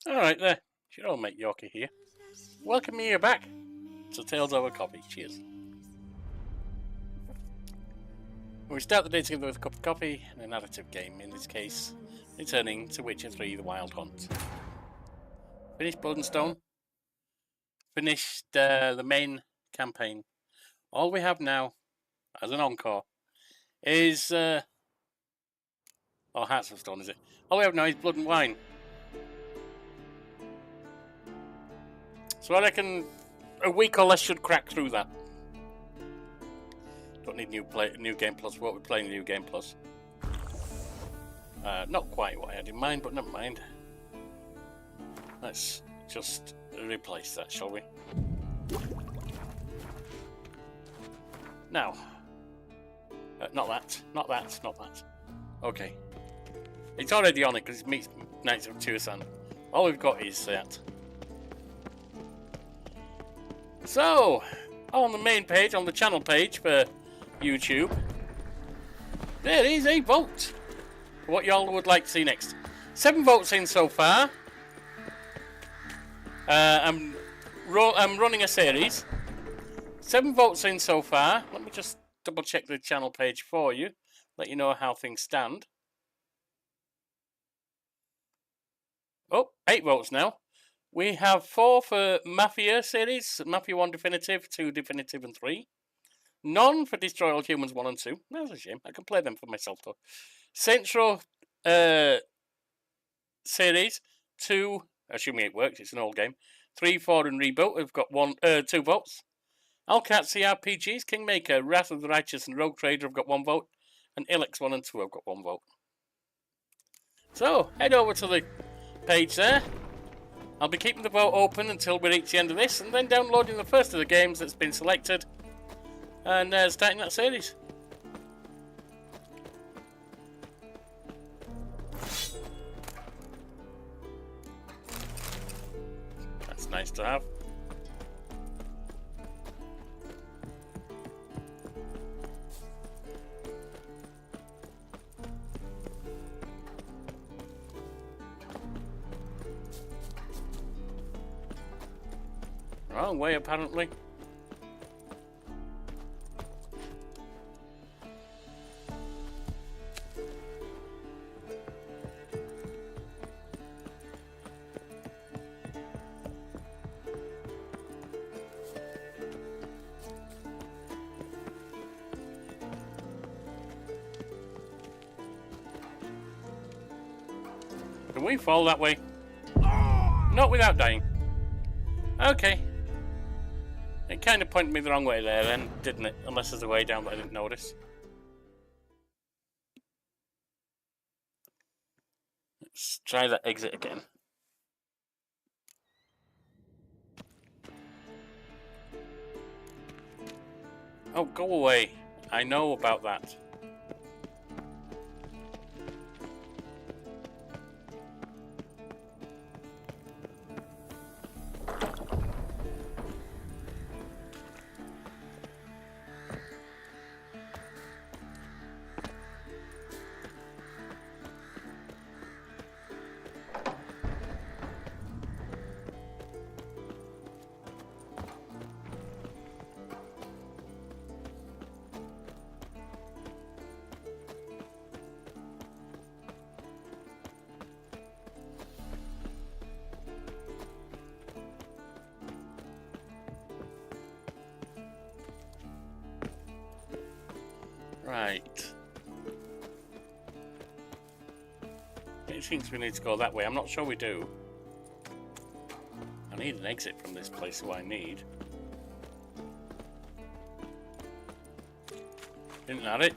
Alright there, your old mate Yorkie here. Welcome you back to Tales Over Coffee. Cheers. We start the day together with a cup of coffee and a narrative game, in this case, returning to Witcher 3 The Wild Hunt. Finished Blood and Stone. Finished the main campaign. All we have now, as an encore, is... Hearts of Stone, is it? All we have now is Blood and Wine. So I reckon a week or less should crack through that. Don't need new game plus. What we're playing new game plus. Not quite what I had in mind, but never mind. Let's just replace that, shall we? Now, not that. Okay, it's already on it because it meets Knights of Tucson. All we've got is that. So, on the main page, on the channel page for YouTube, there is a vote for what y'all would like to see next. 7 votes in so far. I'm running a series. 7 votes in so far. Let me just double check the channel page for you, let you know how things stand. Oh, 8 votes now. We have 4 for Mafia series, Mafia 1 Definitive, 2 Definitive and 3. None for Destroy All Humans 1 and 2. That's a shame. I can play them for myself though. Central series, 2, assuming it works, it's an old game. 3, 4 and Reboot have got 2 votes. Alcat CRPGs, Kingmaker, Wrath of the Righteous and Rogue Trader have got 1 vote. And Ilex 1 and 2 have got 1 vote. So, head over to the page there. I'll be keeping the vote open until we reach the end of this, and then downloading the first of the games that's been selected, and starting that series. That's nice to have. Wrong way, apparently. Can we fall that way? Not without dying. Okay. It kind of pointed me the wrong way there then, didn't it? Unless there's a way down that I didn't notice. Let's try that exit again. Oh, go away. I know about that. Right. It seems we need to go that way. I'm not sure we do. I need an exit from this place, so I need. Isn't that it?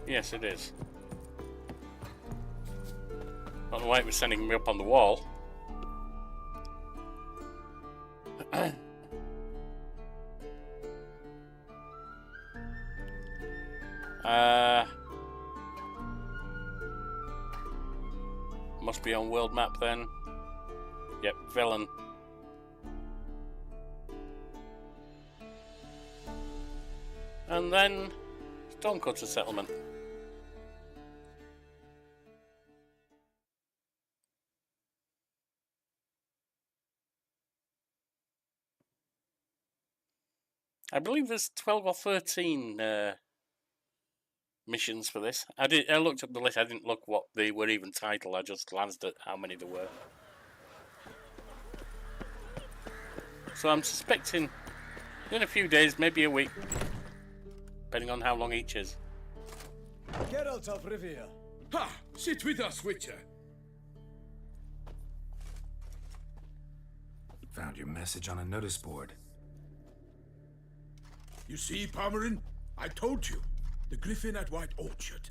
Yes, it is. I don't know why it was sending me up on the wall. Must be on world map then. Yep, villain. And then Stonecutter settlement. I believe there's 12 or 13 missions for this. I looked up the list. I didn't look what they were even titled. I just glanced at how many there were. So I'm suspecting in a few days, maybe a week, depending on how long each is. Geralt of Rivia. Ha! Sit with us, Witcher. Found your message on a notice board. You see, Palmerin? I told you. The Griffin at White Orchard.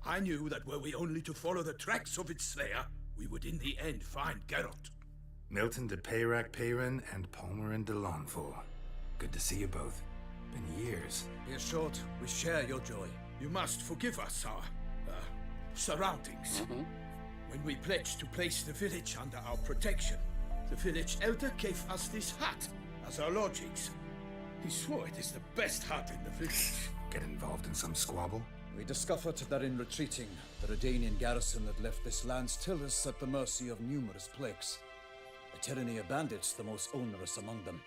I knew that were we only to follow the tracks of its slayer, we would in the end find Geralt. Milton de Peyrac Peyrin and Palmerin de Lawnful. Good to see you both. Been years. Be assured, we share your joy. You must forgive us our surroundings. When we pledged to place the village under our protection, the village elder gave us this hut as our lodgings. He swore it is the best hut in the village. Get involved in some squabble? We discovered that in retreating, the Redanian garrison had left this land tillers at the mercy of numerous plagues. A tyranny of bandits, the most onerous among them.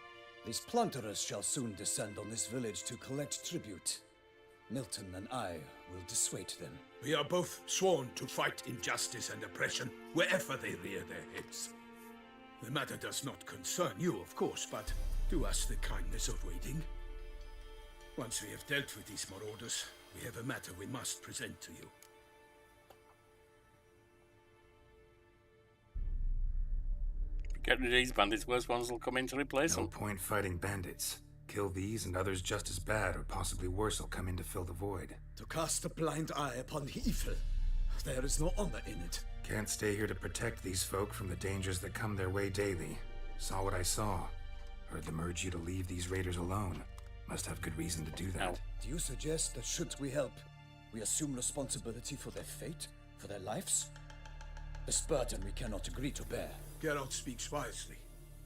These plunderers shall soon descend on this village to collect tribute. Milton and I will dissuade them. We are both sworn to fight injustice and oppression wherever they rear their heads. The matter does not concern you, of course, but do us the kindness of waiting. Once we have dealt with these marauders, we have a matter we must present to you. Get rid of these bandits, worse ones will come in to replace No them. point fighting bandits. Kill these and others just as bad or possibly worse will come in to fill the void. To cast a blind eye upon the evil, there is no honor in it. Can't stay here to protect these folk from the dangers that come their way daily. Saw what I saw. Heard them urge you to leave these raiders alone. Must have good reason to do that. No. Do you suggest that should we help, we assume responsibility for their fate, for their lives? This burden we cannot agree to bear. Geralt speaks wisely.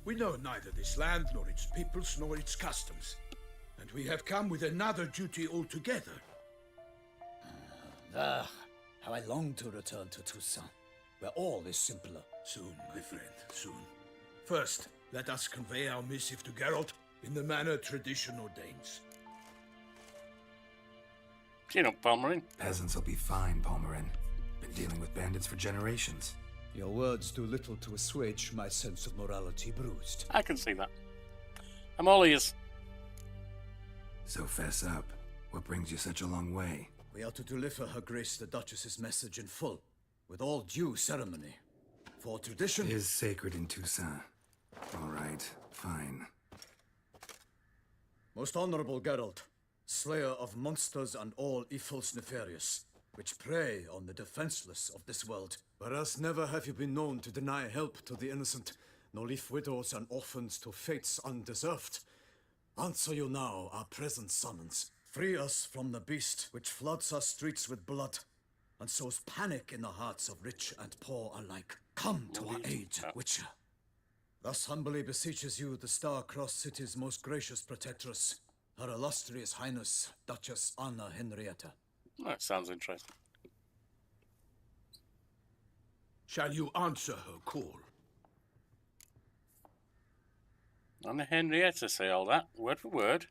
We know neither this land, nor its peoples, nor its customs. And we have come with another duty altogether. Ah, how I long to return to Toussaint, where all is simpler. Soon, my friend, soon. First, let us convey our missive to Geralt in the manner tradition ordains. You know, Palmerin. Peasants will be fine, Palmerin. Been dealing with bandits for generations. Your words do little to assuage my sense of morality bruised. I can see that. I'm all ears. So fess up. What brings you such a long way? We are to deliver Her Grace the Duchess's message in full, with all due ceremony. For tradition Is sacred in Toussaint. All right, fine. Most honorable Geralt, slayer of monsters and all evils nefarious, which prey on the defenseless of this world. Whereas never have you been known to deny help to the innocent, nor leave widows and orphans to fates undeserved. Answer you now our present summons. Free us from the beast which floods our streets with blood, and sows panic in the hearts of rich and poor alike. Come to our aid, Witcher. Thus humbly beseeches you the star-crossed city's most gracious protectress, Her Illustrious Highness, Duchess Anna Henrietta. That sounds interesting. Shall you answer her call? Anna Henrietta say all that, word for word.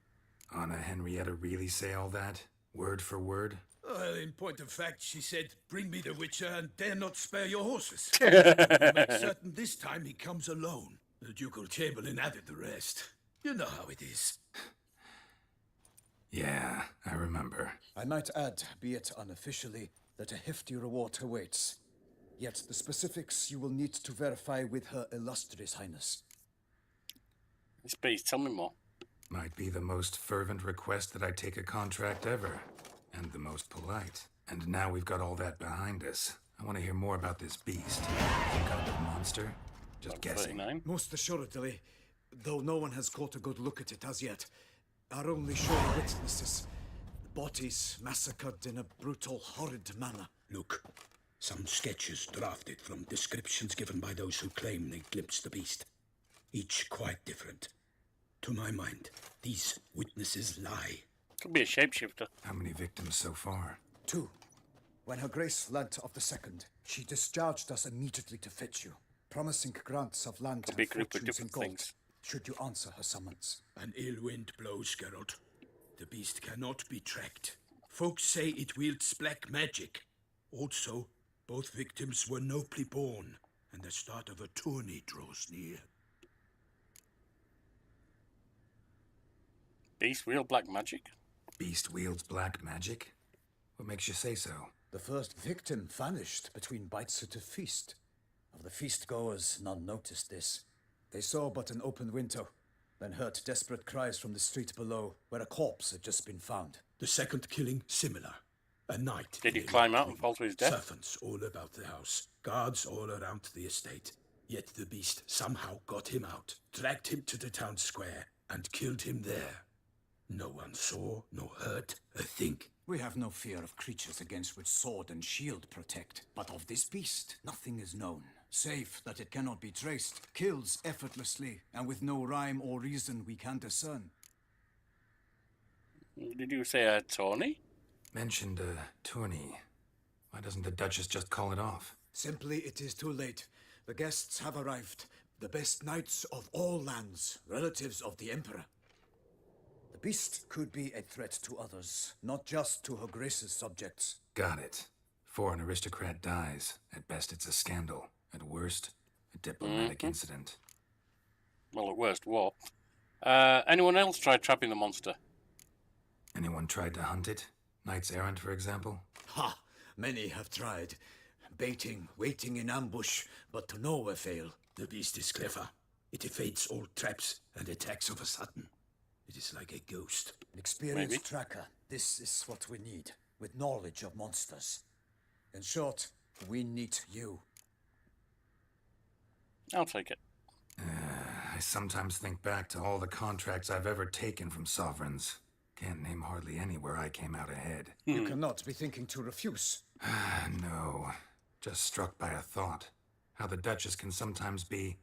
Anna Henrietta really say all that? Word for word? Well, in point of fact, she said, "Bring me the Witcher and dare not spare your horses." Make certain this time he comes alone. The Ducal Chamberlain added the rest. You know how it is. Yeah, I remember. I might add, be it unofficially, that a hefty reward awaits. Yet the specifics you will need to verify with Her Illustrious Highness. Please tell me more. Might be the most fervent request that I take a contract ever. And the most polite. And now we've got all that behind us. I want to hear more about this beast. Some kind of monster? Just guessing. 39. Most assuredly, though no one has caught a good look at it as yet. Our only sure witnesses. Bodies massacred in a brutal, horrid manner. Look, some sketches drafted from descriptions given by those who claim they glimpsed the beast. Each quite different. To my mind, these witnesses lie. Could be a shapeshifter. How many victims so far? 2. When Her Grace learnt of the second, she discharged us immediately to fetch you, promising grants of land Could be and a group of fortunes in different gold. things. should you answer her summons. An ill wind blows, Geralt. The beast cannot be tracked. Folks say it wields black magic. Also, both victims were nobly born, and the start of a tourney draws near. Beast wield black magic? Beast wields black magic? What makes you say so? The first victim vanished between bites at a feast. Of the feast-goers, none noticed this. They saw but an open window, then heard desperate cries from the street below, where a corpse had just been found. The second killing, similar. A knight. Did he nearly climb out and killed. fall to his death? Servants all about the house. Guards all around the estate. Yet the beast somehow got him out, dragged him to the town square, and killed him there. No one saw, nor heard a thing. We have no fear of creatures against which sword and shield protect. But of this beast, nothing is known. Save that it cannot be traced, kills effortlessly, and with no rhyme or reason we can discern. Did you say a tourney? Mentioned a tourney. Why doesn't the Duchess just call it off? Simply, it is too late. The guests have arrived. The best knights of all lands, relatives of the Emperor. The beast could be a threat to others, not just to her grace's subjects. Got it. Before an aristocrat dies, at best it's a scandal. At worst, a diplomatic incident. Well, at worst, what? Anyone else tried trapping the monster? Anyone tried to hunt it? Knights errant, for example? Ha! Many have tried. Baiting, waiting in ambush, but to no avail. The beast is clever. It evades all traps and attacks of a sudden. It is like a ghost. An experienced Maybe. tracker. This is what we need, with knowledge of monsters. In short, we need you. I'll take it. I sometimes think back to all the contracts I've ever taken from sovereigns. Can't name hardly any where I came out ahead. You cannot be thinking to refuse. No. Just struck by a thought. How the Duchess can sometimes be...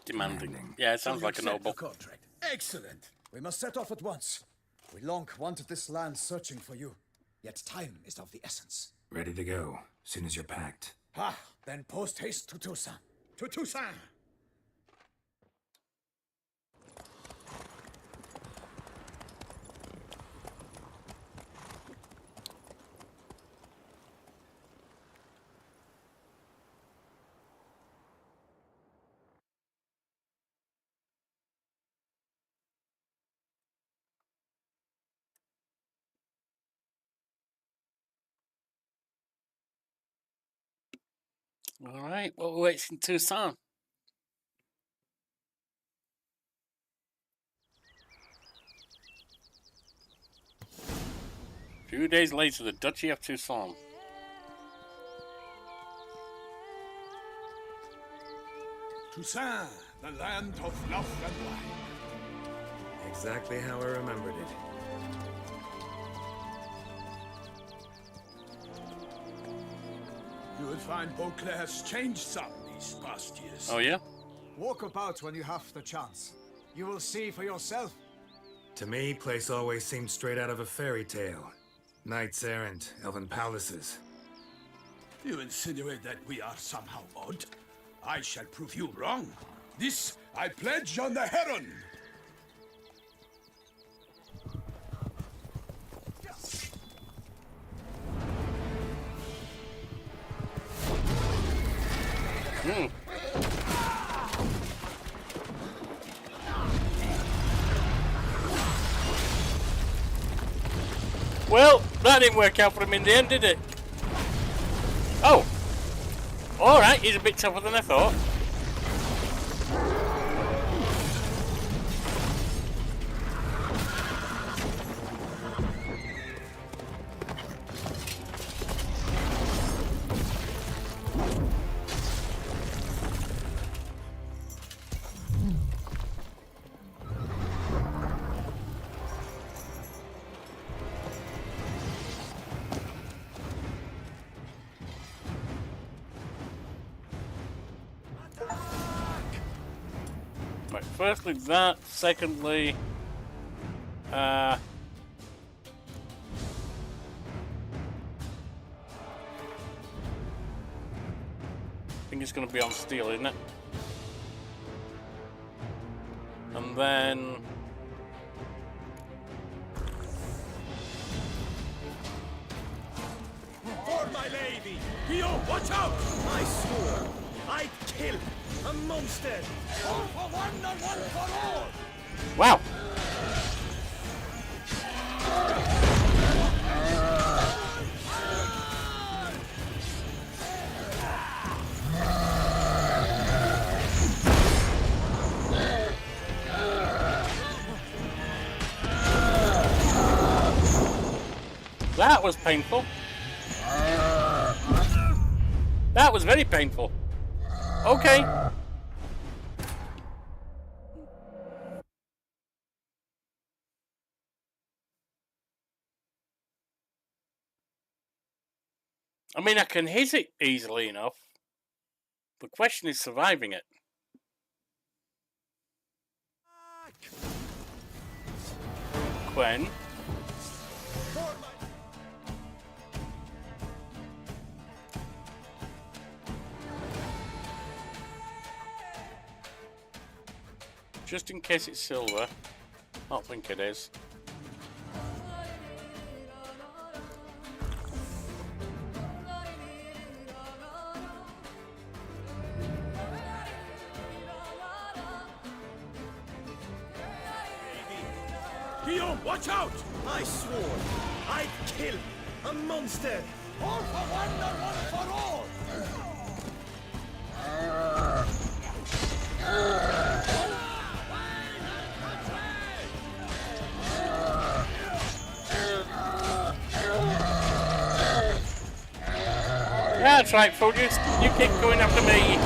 Demanding. Yeah, it sounds So you like a accept noble. the contract. Excellent. We must set off at once. We long wanted this land searching for you. Yet time is of the essence. Ready to go, soon as you're packed. Ha! Then post haste to Toussaint. To Toussaint. All right, what awaits in Tucson? A few days later, the Duchy of Tucson. Toussaint, the land of love and wine. Exactly how I remembered it. You will find Beauclair has changed some these past years. Oh, yeah? Walk about when you have the chance. You will see for yourself. To me, place always seemed straight out of a fairy tale. Knights errant, elven palaces. You insinuate that we are somehow odd? I shall prove you wrong. This I pledge on the Heron. Well, that didn't work out for him in the end, did it? Oh. Alright, he's a bit tougher than I thought. Right, firstly that, secondly... I think it's going to be on steel, isn't it? And then... For my lady! Guillaume, watch out! I swore I'd kill a monster! All for one and one for all! Wow! That was painful. That was very painful. Okay. I mean, I can hit it easily enough. The question is surviving it. Gwen. Just in case it's silver. I don't think it is. Guillaume, watch out! I swore I'd kill a monster! All for one and one for all! Yeah, that's right, Focus. You keep going after me.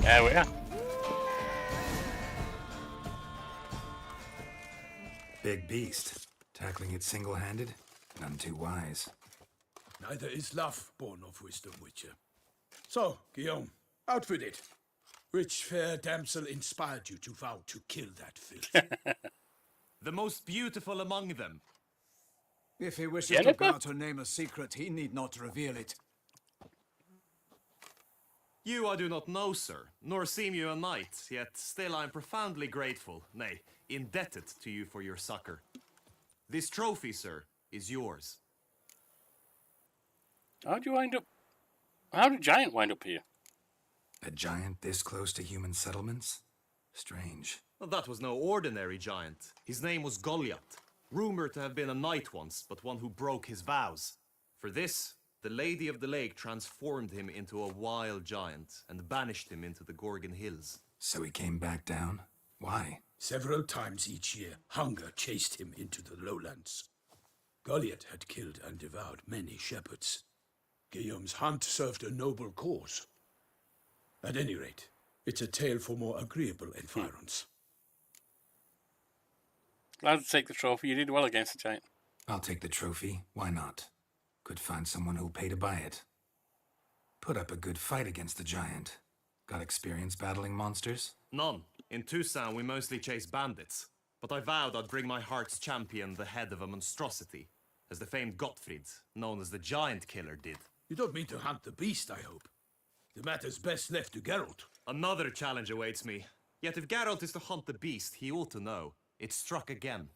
There we are. Big beast. Tackling it single-handed? None too wise. Neither is love born of wisdom, Witcher. So, Guillaume, out with it. Which fair damsel inspired you to vow to kill that filth? The most beautiful among them. If he wishes to Jennifer? guard her name a secret, he need not reveal it. You I do not know, sir, nor seem you a knight, yet still I am profoundly grateful, nay, indebted to you for your succor. This trophy, sir, is yours. How'd you wind up? How did Giant wind up here? A giant this close to human settlements? Strange. Well, that was no ordinary giant. His name was Goliath, rumored to have been a knight once, but one who broke his vows. For this, the Lady of the Lake transformed him into a wild giant and banished him into the Gorgon Hills. So he came back down? Why? Several times each year, hunger chased him into the lowlands. Goliath had killed and devoured many shepherds. Guillaume's hunt served a noble cause. At any rate, it's a tale for more agreeable environs. Glad to take the trophy. You did well against the Giant. I'll take the trophy. Why not? Could find someone who'll pay to buy it. Put up a good fight against the giant. Got experience battling monsters? None. In Tucson, we mostly chase bandits. but I vowed I'd bring my heart's champion the head of a monstrosity, as the famed Gottfried, known as the Giant Killer, did. You don't mean to hunt the beast, I hope. The matter's best left to Geralt. Another challenge awaits me. Yet if Geralt is to hunt the beast, he ought to know. It struck again.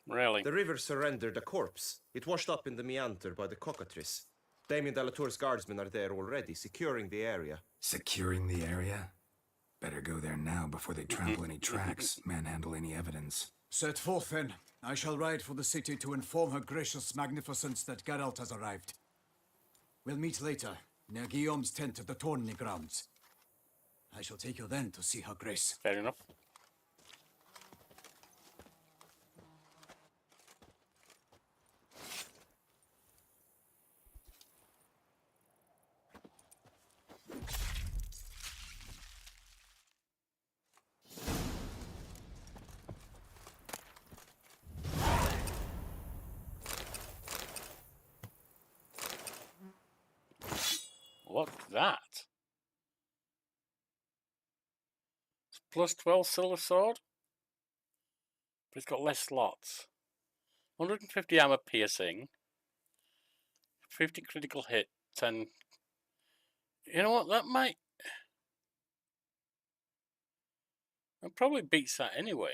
Really? The river surrendered a corpse. It washed up in the meander by the cockatrice. Damien Delatour's guardsmen are there already, securing the area. Securing the area? Better go there now before they trample any tracks, manhandle any evidence. Set forth then. I shall ride for the city to inform her gracious magnificence that Geralt has arrived. We'll meet later, near Guillaume's tent at the tourney grounds. I shall take you then to see her grace. Fair enough. What's that? It's plus 12 silver sword, but it's got less slots. 150 armor piercing, 50 critical hit, 10. You know what? That probably beats that anyway.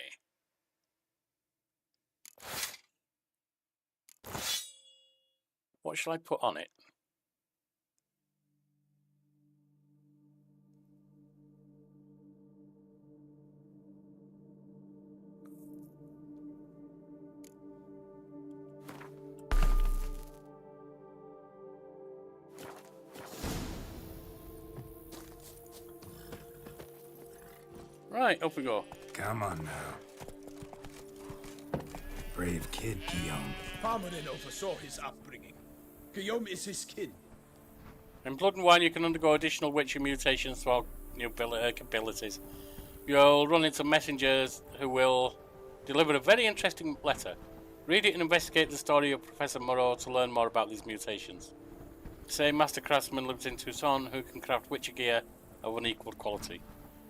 What shall I put on it? Right, up we go. Come on now. Brave kid, Guillaume. Parmanin oversaw his upbringing. Guillaume is his kin. In Blood and Wine, you can undergo additional witcher mutations throughout new abilities. You'll run into messengers who will deliver a very interesting letter. Read it and investigate the story of Professor Moreau to learn more about these mutations. The same master craftsman lives in Tucson who can craft witcher gear of unequaled quality.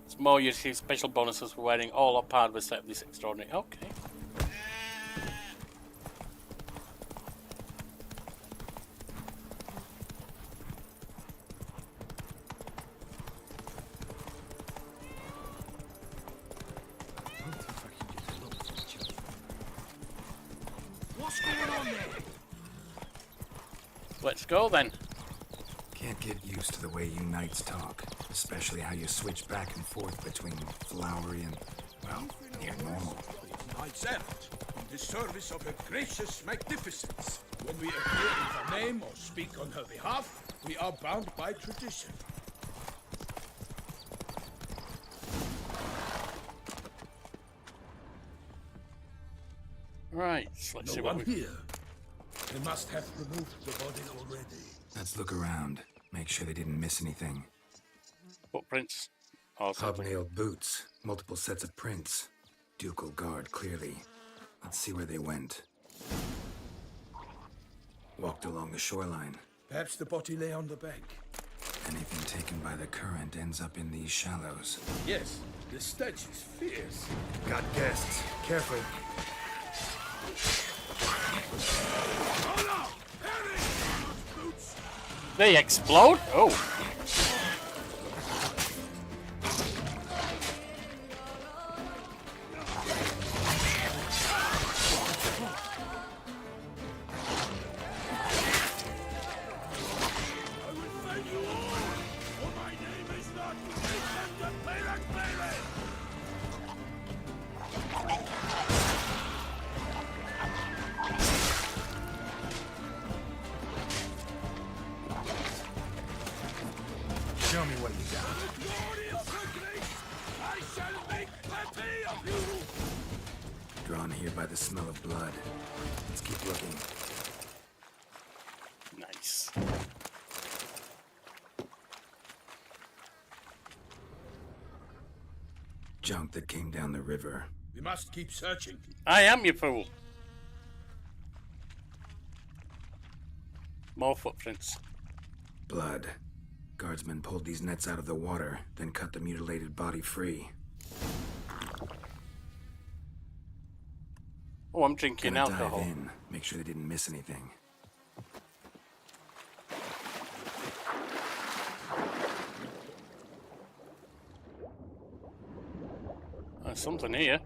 It's more, you receive special bonuses for wearing all or part of a set of this extraordinary. Okay. What's going on there? Let's go then. Can't get used to the way you knights talk, especially how you switch back and forth between flowery and, well, near normal. Knights errant, in the service of her gracious magnificence. When we appear in her name or speak on her behalf, we are bound by tradition. Right, so let's see No what one we... here. They must have removed the body already. Let's look around, make sure they didn't miss anything. Footprints. Or something. Hobnailed boots, multiple sets of prints. Ducal guard, clearly. Let's see where they went. Walked along the shoreline. Perhaps the body lay on the bank. Anything taken by the current ends up in these shallows. Yes, the stench is fierce. Got guests. Careful. Oh no! Harry! Boots! They explode? Oh. I will find you all, for my name is not Victor Pelak Pele! Show me what you got. The glory of her grace, I shall make plenty of you! Drawn here by the smell of blood. Let's keep looking. Nice. Junk that came down the river. We must keep searching. I am, you fool. More footprints. Blood. Guardsmen pulled these nets out of the water, then cut the mutilated body free. Oh, I'm drinking Gonna alcohol. dive in, make sure they didn't miss anything. There's something here.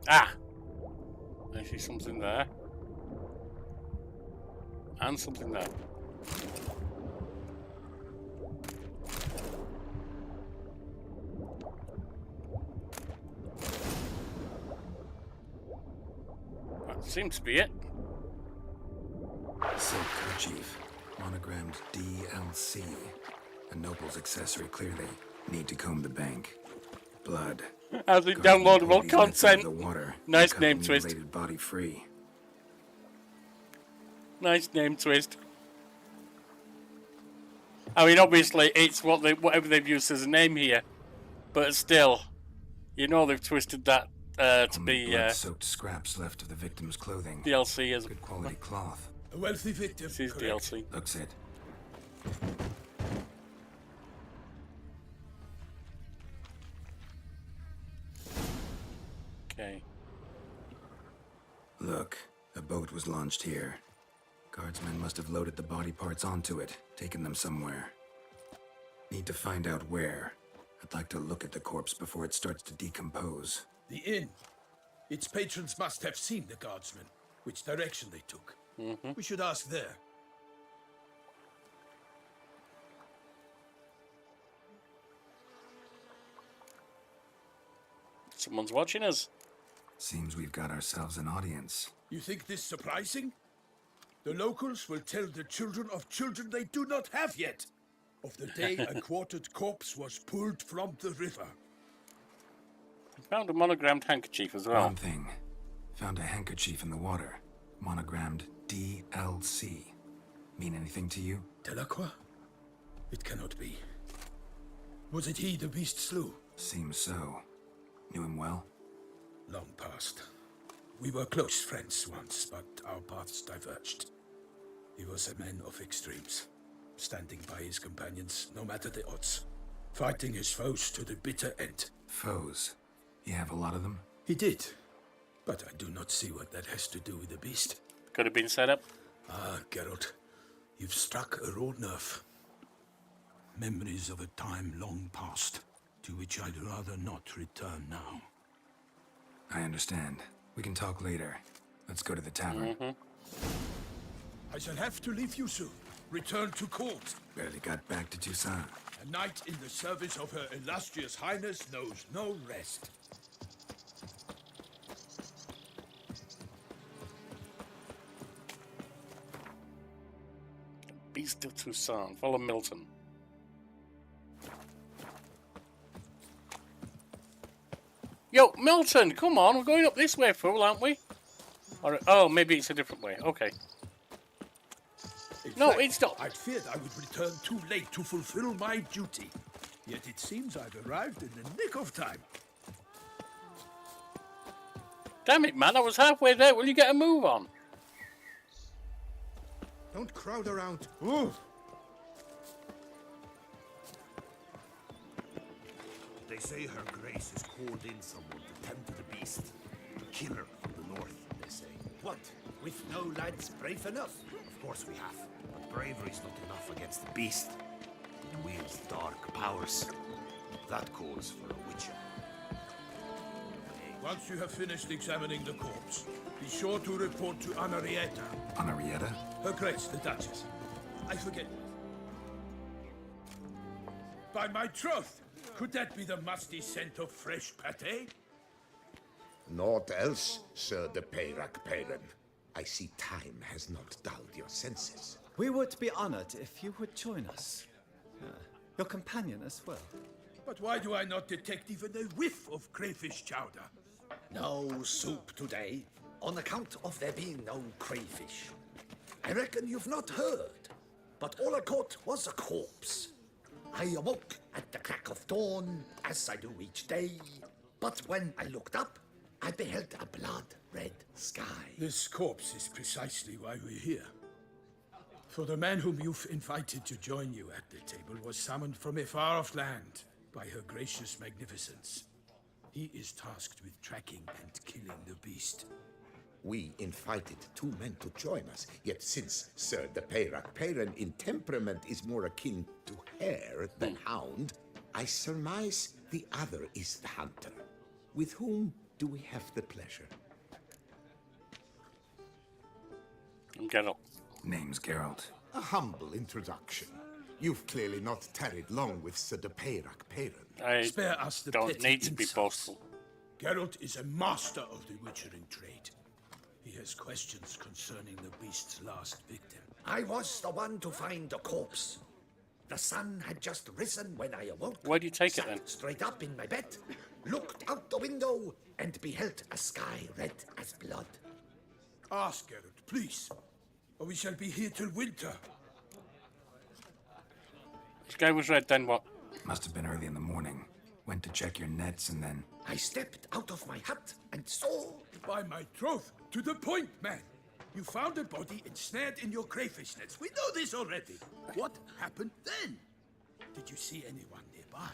Ah! I see something there. And something there. That seems to be it. Silk kerchief, monogrammed DLC. A noble's accessory, clearly. Need to comb the bank. Blood. As in Guardsmen downloadable pulled these nuts out of content. the water, Nice cut name the twist. mutilated body free. Nice name twist. I mean, obviously, it's whatever they've used as a name here, but still, you know they've twisted that to Only be blood-soaked scraps left of the victim's clothing. DLC as Good quality cloth. A wealthy victim. this is correct? DLC. Looks it. Okay. Look, a boat was launched here. Guardsmen must have loaded the body parts onto it, taken them somewhere. Need to find out where. I'd like to look at the corpse before it starts to decompose. The inn. Its patrons must have seen the guardsmen, which direction they took. We should ask there. Someone's watching us. Seems we've got ourselves an audience. You think this surprising? The locals will tell the children of children they do not have yet of the day a quartered corpse was pulled from the river. Found a monogrammed handkerchief as well. One thing. Found a handkerchief in the water. Monogrammed DLC. Mean anything to you? Delacroix? It cannot be. Was it he the beast slew? Seems so. Knew him well? Long past. We were close friends once, but our paths diverged. He was a man of extremes, standing by his companions no matter the odds, fighting his foes to the bitter end. Foes. You have a lot of them? He did, but I do not see what that has to do with the beast. Could have been set up. Ah, Geralt, you've struck a raw nerve. Memories of a time long past, to which I'd rather not return now. I understand. We can talk later. Let's go to the tavern. I shall have to leave you soon. Return to court. Barely got back to Toussaint. A knight in the service of Her Illustrious Highness knows no rest. Beast of Toussaint. Follow Milton. Yo, Milton, come on. We're going up this way, fool, aren't we? Or, oh, maybe it's a different way. Okay. In No, fact, it's not. I'd feared I would return too late to fulfill my duty. Yet it seems I've arrived in the nick of time. Damn it, man. I was halfway there. Will you get a move on? Don't crowd around. Ooh. They say Her Grace has called in someone to tend to the beast. A killer from the north, they say. What? With no lads brave enough? Of course we have. But bravery's not enough against the beast. It wields dark powers. That calls for a witcher. Once you have finished examining the corpse, be sure to report to Anarietta, Anarietta? Her Grace the Duchess. I forget. By my troth, could that be the musty scent of fresh pâté? Naught else, Sir de Peyrac Peyran. I see time has not dulled your senses. We would be honored if you would join us. Your companion as well. But why do I not detect even a whiff of crayfish chowder? No soup today, on account of there being no crayfish. I reckon you've not heard, but all I caught was a corpse. I awoke at the crack of dawn, as I do each day, but when I looked up, I beheld a blood-red sky. This corpse is precisely why we're here. For the man whom you've invited to join you at the table was summoned from a far-off land by her gracious magnificence. He is tasked with tracking and killing the beast. We invited 2 men to join us, yet since Sir the Peyrac Peyran in temperament is more akin to hare than hound, I surmise the other is the hunter. With whom do we have the pleasure? Geralt. Name's Geralt. A humble introduction. You've clearly not tarried long with Sir the Peyrac Peyran. I Spare us the don't petty need to be insults. boastful. Geralt is a master of the witchering trade. He has questions concerning the beast's last victim. I was the one to find the corpse. The sun had just risen when I awoke. Why do you take it sat then? straight up in my bed, looked out the window, and beheld a sky red as blood. Ask Geralt, please, or we shall be here till winter. Sky was red, then what? Must have been early in the morning. Went to check your nets and then... I stepped out of my hut and saw... By my troth, to the point, man. You found a body ensnared in your crayfish nets. We know this already. What happened then? Did you see anyone nearby?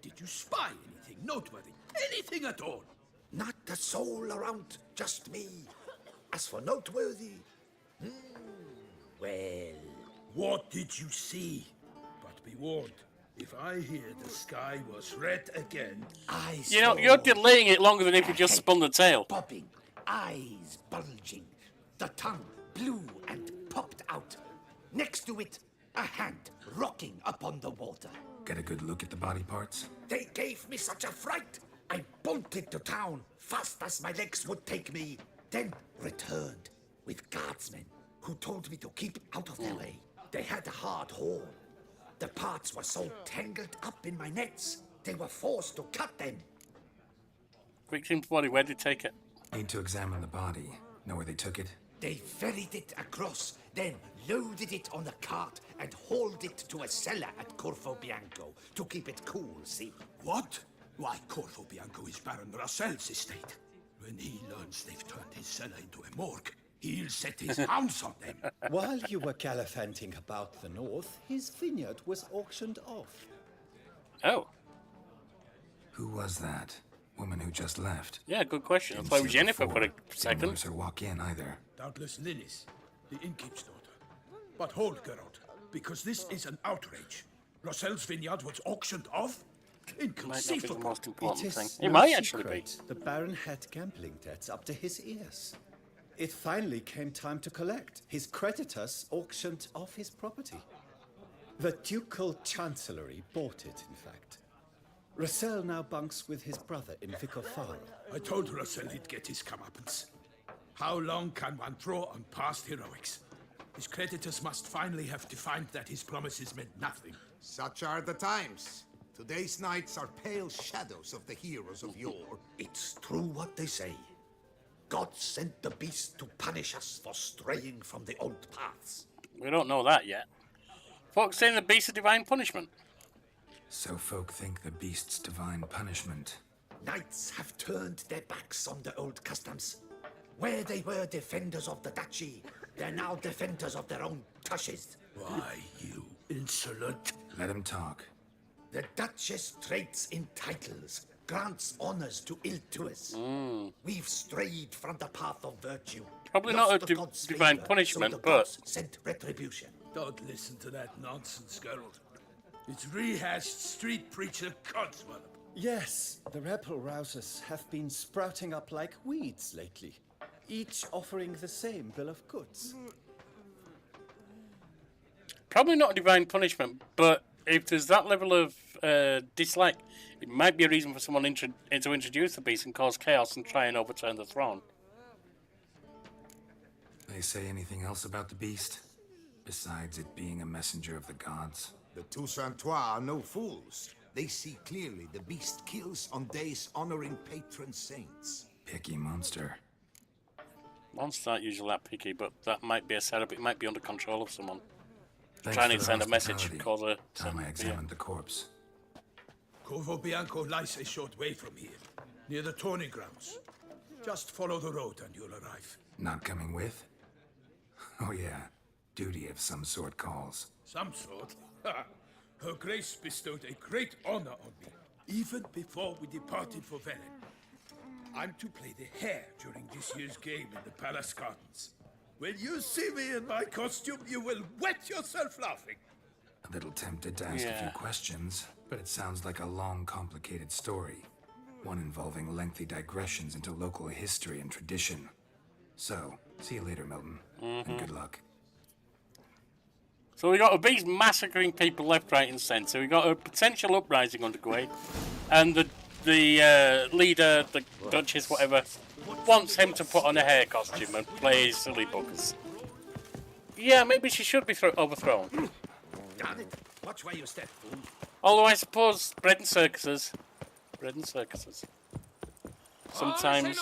Did you spy anything noteworthy? Anything at all? Not a soul around, just me. As for noteworthy... well... What did you see? But be warned, if I hear the sky was red again... I You know, saw you're delaying it longer than if you a just head spun the tail. bobbing, eyes bulging, the tongue blew and popped out. Next to it, a hand rocking upon the water. Get a good look at the body parts? They gave me such a fright. I bolted to town fast as my legs would take me, then returned with guardsmen who told me to keep out of their way. They had a hard haul. The parts were so tangled up in my nets, they were forced to cut them. Victim's body, where did you take it? Need to examine the body. Know where they took it? They ferried it across, then loaded it on a cart and hauled it to a cellar at Corvo Bianco to keep it cool, see? What? Why, Corvo Bianco is Baron Russell's estate. When he learns they've turned his cellar into a morgue, he'll set his hounds on them. While you were gallivanting about the north, his vineyard was auctioned off. Oh, Who was that? Woman who just left. yeah, good question. I Didn't thought it see was her Jennifer before. for a Didn't second. notice her walk in either. Doubtless Linnis, the innkeep's daughter. But hold, Geralt, because this is an outrage. Russell's vineyard was auctioned off? Might not be the Inconceivable. most It important thing. is It no might actually be. secret the Baron had gambling debts up to his ears. It finally came time to collect. His creditors auctioned off his property. The ducal chancellery bought it, in fact. Russell now bunks with his brother in Vicofaro. I told Russell he'd get his comeuppance. How long can one throw on past heroics? His creditors must finally have defined that his promises meant nothing. Such are the times. Today's knights are pale shadows of the heroes of yore. It's true what they say. God sent the beast to punish us for straying from the old paths. We don't know that yet. Folks saying the beast of divine punishment. So folk think the beast's divine punishment. Knights have turned their backs on the old customs. Where they were defenders of the duchy, they're now defenders of their own tushes. Why, you insolent... Let him talk. The Duchess trades in titles, grants honors to ill-doers. We've strayed from the path of virtue. Probably lost not a the gods' divine favor, punishment, so the but- gods sent retribution. Don't listen to that nonsense, Geralt. It's rehashed street preacher codswallop. Yes, the rebel rousers have been sprouting up like weeds lately, each offering the same bill of goods. Probably not divine punishment, but if there's that level of dislike, it might be a reason for someone to introduce the beast and cause chaos and try and overturn the throne. They say anything else about the beast? Besides it being a messenger of the gods? The Toussaintois are no fools. They see clearly the beast kills on days honoring patron saints. Picky monster. Monsters aren't usually that picky, but that might be a setup. It might be under control of someone. Thanks Trying for to the send a message, hospitality. cause a... Time I examined the corpse. Corvo Bianco lies a short way from here, near the tourney grounds. Just follow the road and you'll arrive. Not coming with? Oh yeah, Duty of some sort calls. Some sort. Her Grace bestowed a great honor on me, even before we departed for Velen. I'm to play the hare during this year's game in the palace gardens. When you see me in my costume, you will wet yourself laughing. A little tempted to ask a few questions, but it sounds like a long, complicated story. One involving lengthy digressions into local history and tradition. So, see you later, Milton, and good luck. So we got a beast massacring people left, right, and centre. We got a potential uprising underway, and the leader, the Duchess, whatever, wants him to put on a hair costume and play silly buggers. Yeah, maybe she should be overthrown. Got it. Watch where you step, fool. Although I suppose bread and circuses. Sometimes.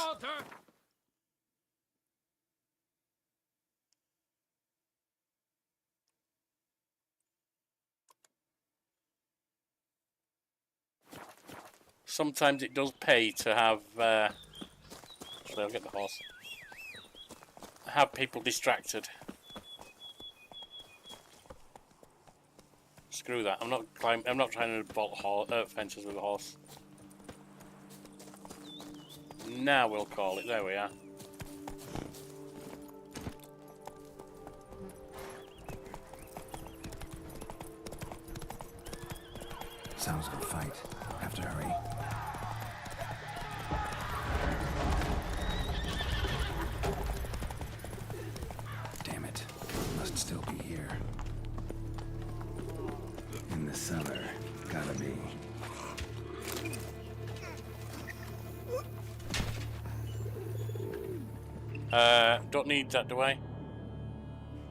Sometimes it does pay to have. Actually, I'll get the horse. Have people distracted. Screw that. I'm not trying to bolt fences with a horse. Now we'll call it. There we are. Sounds like a fight. Have to hurry. Damn it. Must still be here. In the cellar. Gotta be. Don't need that, do I?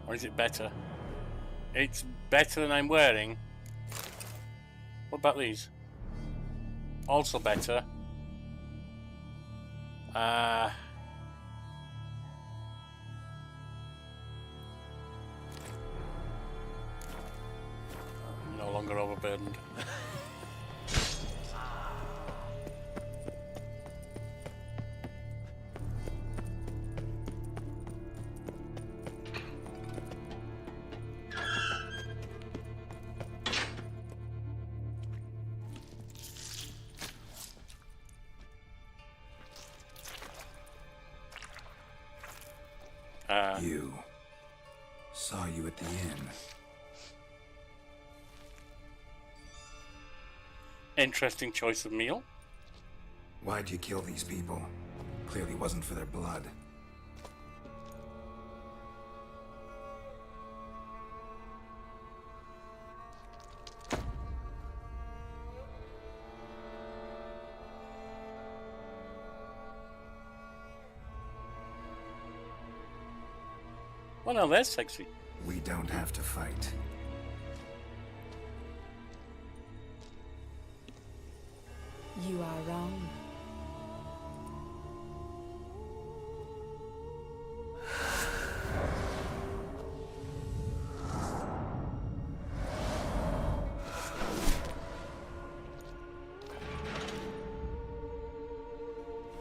Or is it better? It's better than I'm wearing. What about these? Also better. I'm no longer overburdened. You. Saw you at the inn. Interesting choice of meal. Why'd you kill these people? Clearly wasn't for their blood. Well, now that's sexy. We don't have to fight. You are wrong.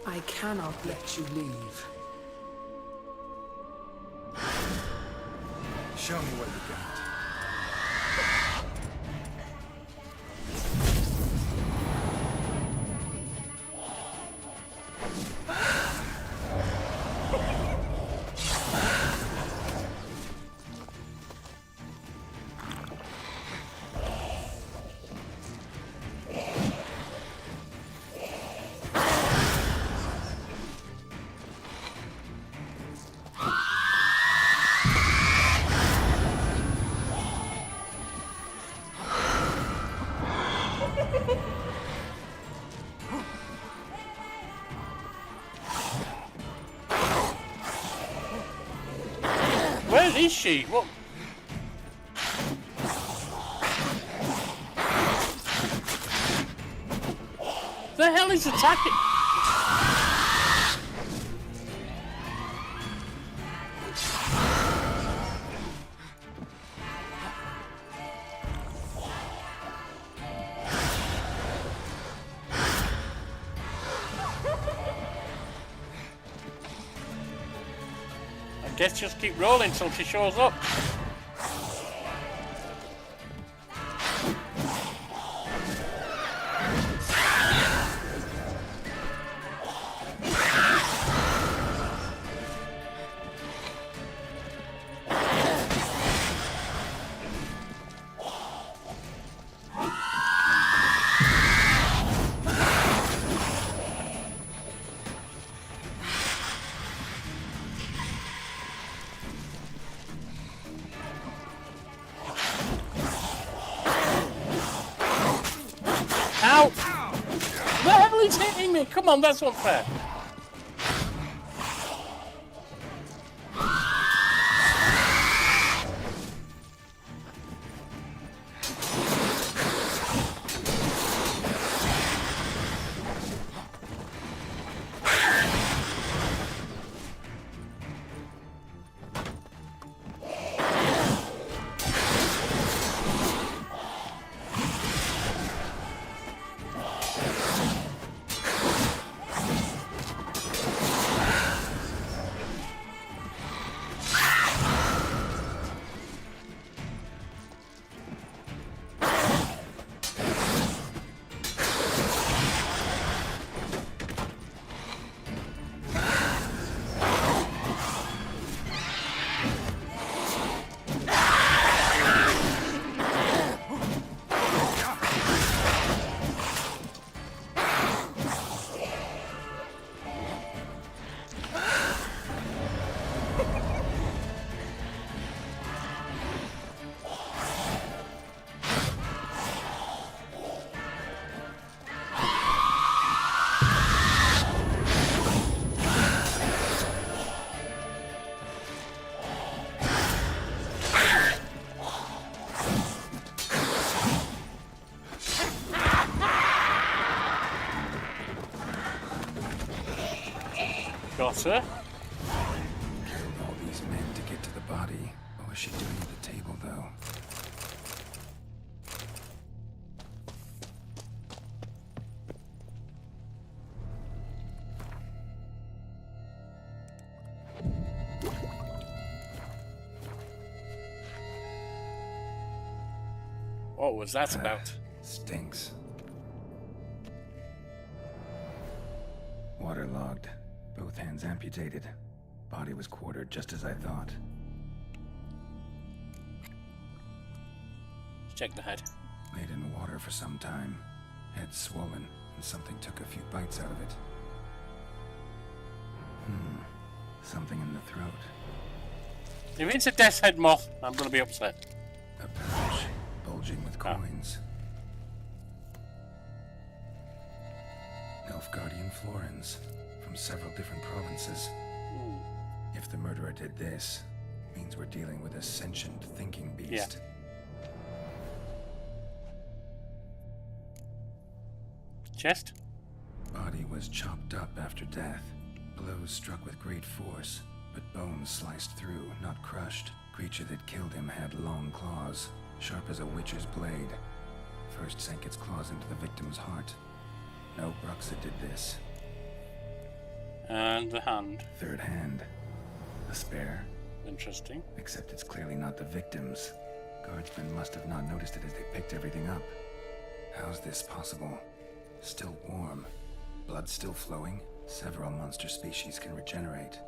I cannot let you leave. Show me what you got. Where is she? What? The hell is attacking? I guess just keep rolling till she shows up. Ow! The hell is hitting me? Come on, that's not fair. Got her. Killed all these men to get to the body. What was she doing at the table, though? What was that about? Stinks. Waterlogged. Both hands amputated. Body was quartered just as I thought. Check the head. Laid in water for some time. Head swollen, and something took a few bites out of it. Something in the throat. If it's a death's head moth, I'm going to be upset. A pouch, bulging with coins. Nilfgaardian florins, from several different provinces. If the murderer did this, means we're dealing with a sentient thinking beast. Yeah. Chest? Body was chopped up after death. Blows struck with great force, but bones sliced through, not crushed. Creature that killed him had long claws, sharp as a witcher's blade. First sank its claws into the victim's heart. No Bruxa did this. And the hand. Third hand. A spare. Interesting. Except it's clearly not the victim's. Guardsmen must have not noticed it as they picked everything up. How's this possible? Still warm. Blood still flowing. Several monster species can regenerate.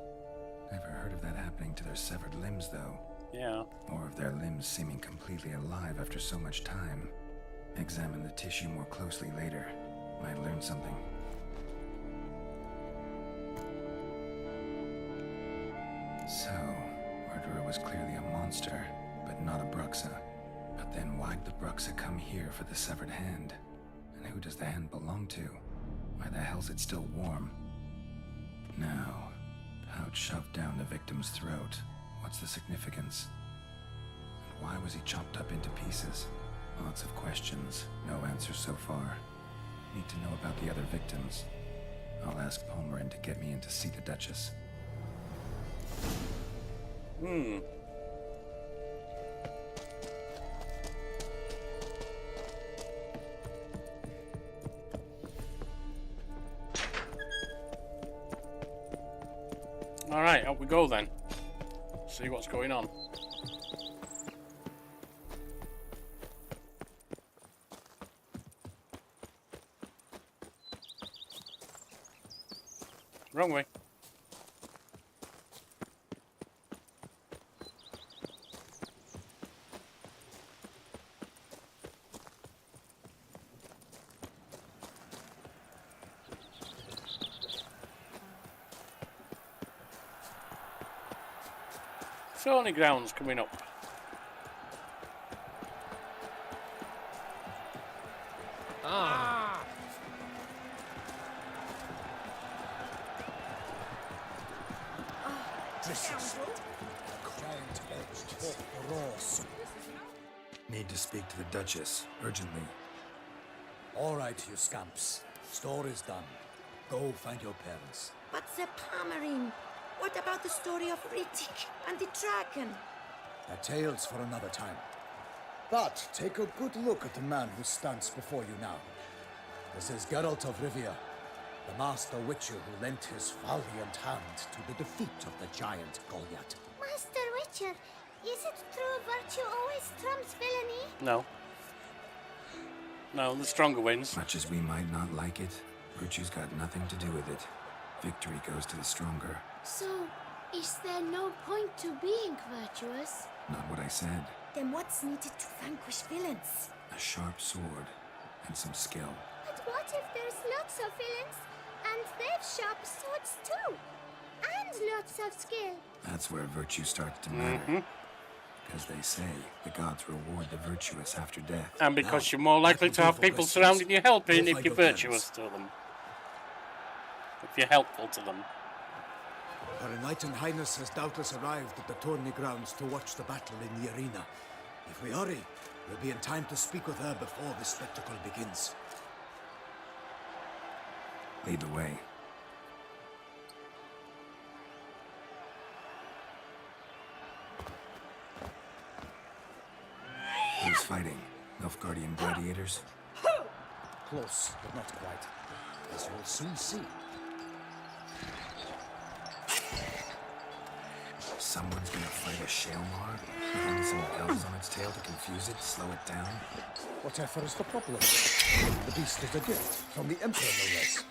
Never heard of that happening to their severed limbs, though. Yeah. Or of their limbs seeming completely alive after so much time. Examine the tissue more closely later. Might learn something. So, murderer was clearly a monster, but not a Bruxa. But then why'd the Bruxa come here for the severed hand? And who does the hand belong to? Why the hell's it still warm? Now, pouch shoved down the victim's throat. What's the significance? And why was he chopped up into pieces? Lots of questions, no answers so far. Need to know about the other victims. I'll ask Palmerin to get me in to see the Duchess. Alright, up we go then. See what's going on. Wrong way. Felony grounds coming up. Ah, mistresses. Giant edged for Ross. Need to speak to the Duchess, urgently. All right, you scamps. Story's done. Go find your parents. But the Pomerine, what about the story of Rittik and the dragon? They're tales for another time. But take a good look at the man who stands before you now. This is Geralt of Rivia, the master witcher who lent his valiant hand to the defeat of the giant Goliath. Master Witcher, is it true virtue always trumps villainy? No. No, the stronger wins. Much as we might not like it, virtue's got nothing to do with it. Victory goes to the stronger. So, is there no point to being virtuous? Not what I said. Then what's needed to vanquish villains? A sharp sword and some skill. But what if there's lots of villains and they've sharp swords too? And lots of skill. That's where virtue starts to matter. Because they say the gods reward the virtuous after death. And because you're more likely to have people surrounding you helping if you're virtuous to them. If you're helpful to them. Her Knight and Highness has doubtless arrived at the tourney grounds to watch the battle in the arena. If we hurry, we'll be in time to speak with her before the spectacle begins. Lead the way. Who's fighting? Nilfgaardian gladiators? Close, but not quite. As you'll soon see. Someone's gonna fight a Shaelmar? With only some bells on its tail to confuse it, slow it down? Whatever is the problem? The beast is a gift from the Emperor, no less.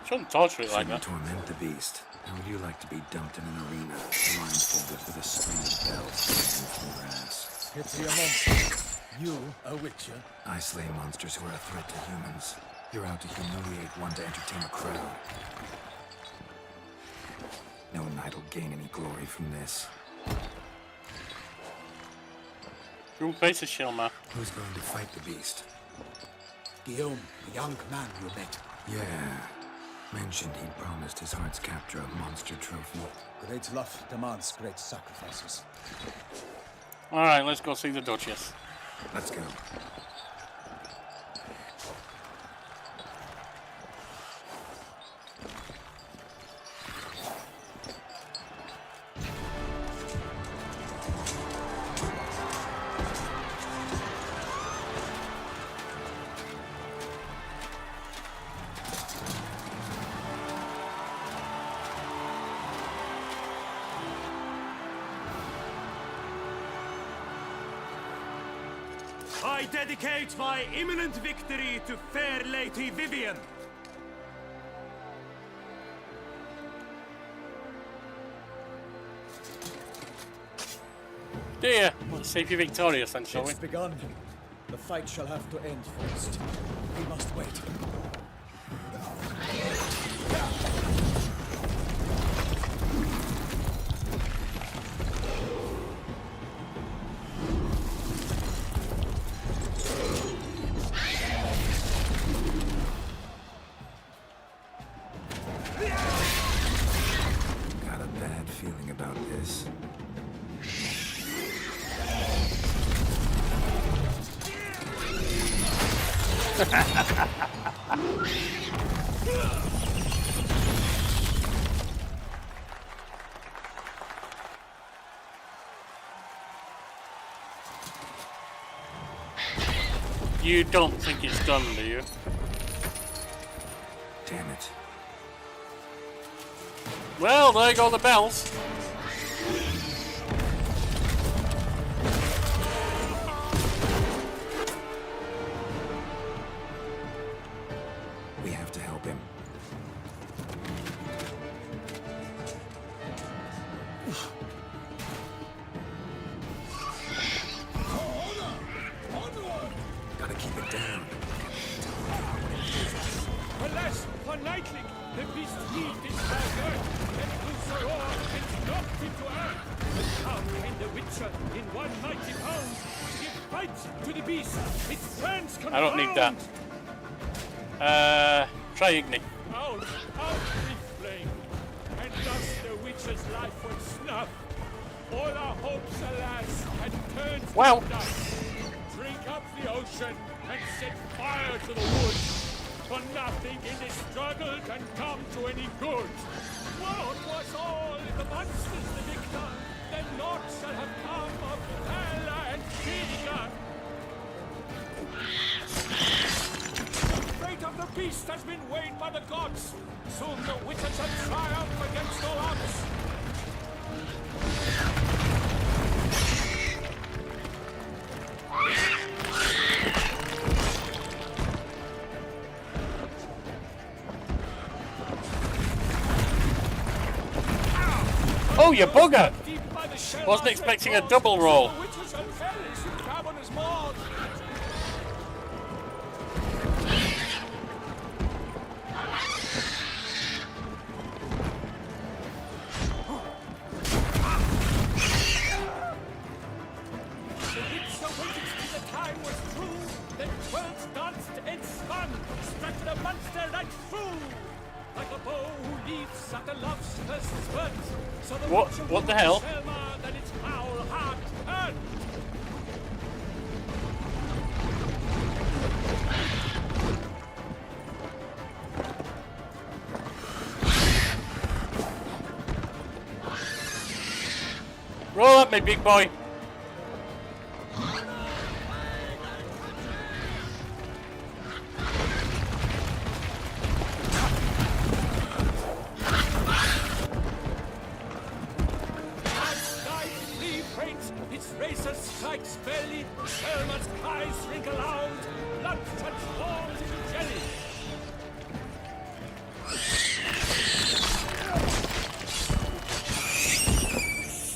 Shouldn't torture it like Shouldn't that. torment the beast. How would you like to be dumped in an arena, blindfolded with a string of bells hanging from your ass? Pity a monster. You, a witcher? I slay monsters who are a threat to humans. You're out to humiliate one to entertain a crowd. No knight will gain any glory from this. Who faces Shilmar? Who's going to fight the beast? Guillaume, the young man you met. Yeah. Mentioned he'd promised his heart's captor a monster trophy. Great love demands great sacrifices. Alright, let's go see the Duchess. Let's go. I dedicate my imminent victory to fair Lady Vivian. Dear, let's see if you're victorious then, shall we? It's begun. The fight shall have to end first. We must wait. Got a bad feeling about this. You don't think it's done, do you? Damn it. Well, there go the bells. We have to help him. Gotta keep it down. Alas, for Nightling, the beast need is power, and Usador to the beast. Its friends I don't need that. Try Igni. Out with flame, and thus the witch's life was snuffed. All our hopes, alas, had turned Wow. to dust. Drink up the ocean and set fire to the woods. For nothing in this struggle can come to any good. What was all if the monsters the victor? Then naught shall have come of Valor and Ciri. The fate of the beast has been weighed by the gods. Soon the witches shall triumph against all odds. Oh, you bugger! Wasn't expecting a double roll. What the hell? Roll up, me big boy.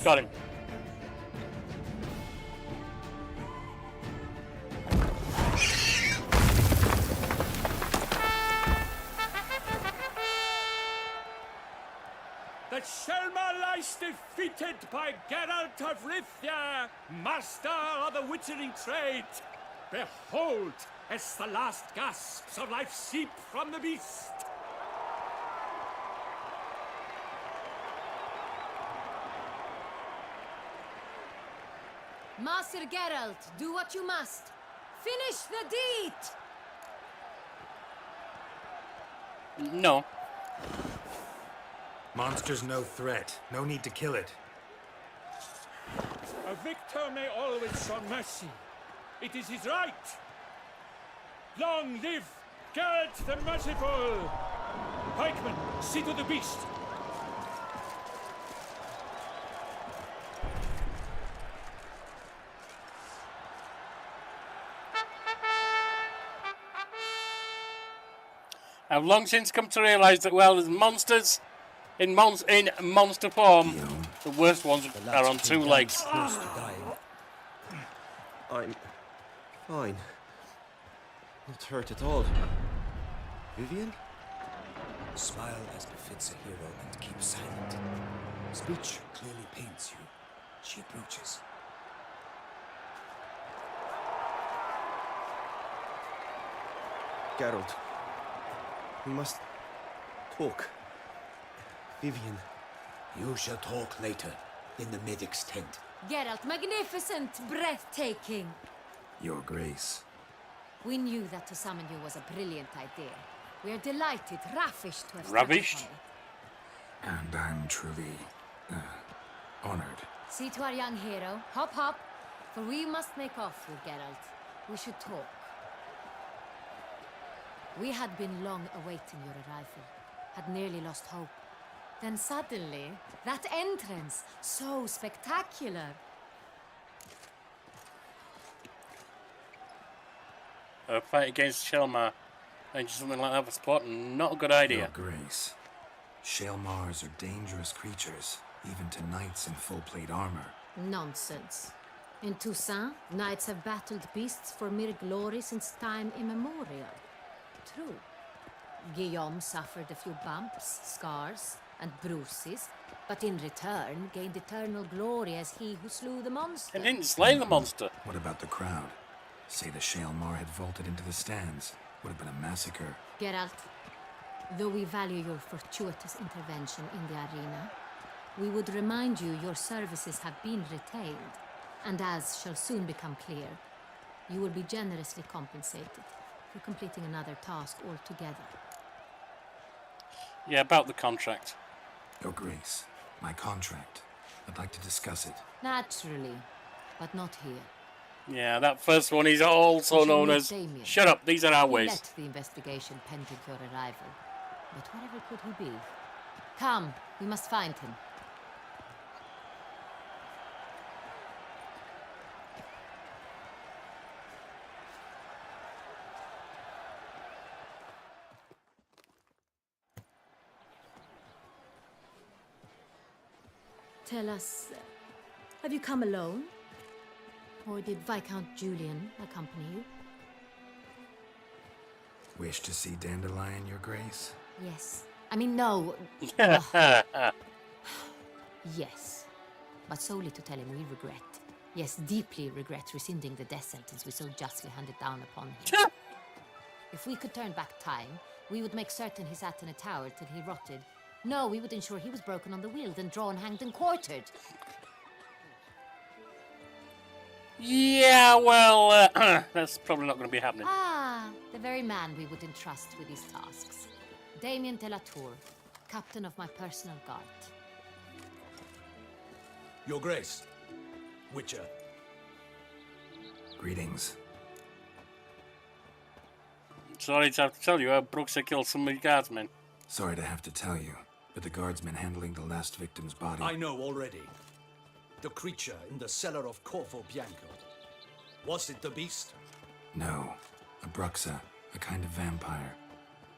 Got him. The Shelma lies defeated by Geralt of Rivia, master of the witchering trade. Behold, as the last gasps of life seep from the beast. Master Geralt, do what you must. Finish the deed! No. Monster's no threat. No need to kill it. A victor may always show mercy. It is his right. Long live Geralt the Merciful! Pikeman, see to the beast. I've long since come to realise that, well, there's monsters in monster form. The worst ones are on two legs. I'm fine. Not hurt at all. Vivian? Smile as befits a hero and keep silent. Speech clearly pains you. She approaches. Geralt. We must talk. Vivian. You shall talk later, in the medic's tent. Geralt, magnificent, breathtaking. Your Grace. We knew that to summon you was a brilliant idea. We are delighted, ravished to have Ravished? started on it. And I'm truly honored. See to our young hero. Hop, hop. For we must make off with Geralt. We should talk. We had been long awaiting your arrival. Had nearly lost hope. Then suddenly, that entrance, so spectacular. A fight against Shelma and something like that for sport, not a good idea. Your Grace. Shaelmars are dangerous creatures, even to knights in full-plate armor. Nonsense. In Toussaint, knights have battled beasts for mere glory since time immemorial. True. Guillaume suffered a few bumps, scars, and bruises, but in return gained eternal glory as he who slew the monster. And didn't slay the monster. What about the crowd? Say the Shaelmar had vaulted into the stands. Would have been a massacre. Geralt, though we value your fortuitous intervention in the arena, we would remind you your services have been retained, and as shall soon become clear, you will be generously compensated for completing another task altogether. Yeah, about the contract. Your Grace, my contract. I'd like to discuss it. Naturally, but not here. Yeah, that first one is also known as Damien. "Shut up, these are our He ways." let the investigation pending your arrival. But wherever could he be? Come, we must find him. Tell us, have you come alone? Or did Viscount Julian accompany you? Wish to see Dandelion, Your Grace? Yes. I mean, no. Yes. But solely to tell him we regret. Yes, deeply regret rescinding the death sentence we so justly handed down upon him. If we could turn back time, we would make certain he sat in a tower till he rotted. No, we would ensure he was broken on the wheel, then drawn, hanged, and quartered. Yeah, well, that's probably not going to be happening. Ah, the very man we would entrust with these tasks. Damien de la Tour, captain of my personal guard. Your Grace, Witcher. Greetings. Sorry to have to tell you, Bruxa killed some of the guardsmen. Sorry to have to tell you, but the guardsmen handling the last victim's body... I know already. The creature in the cellar of Corvo Bianco. Was it the beast? No. A Bruxa, a kind of vampire.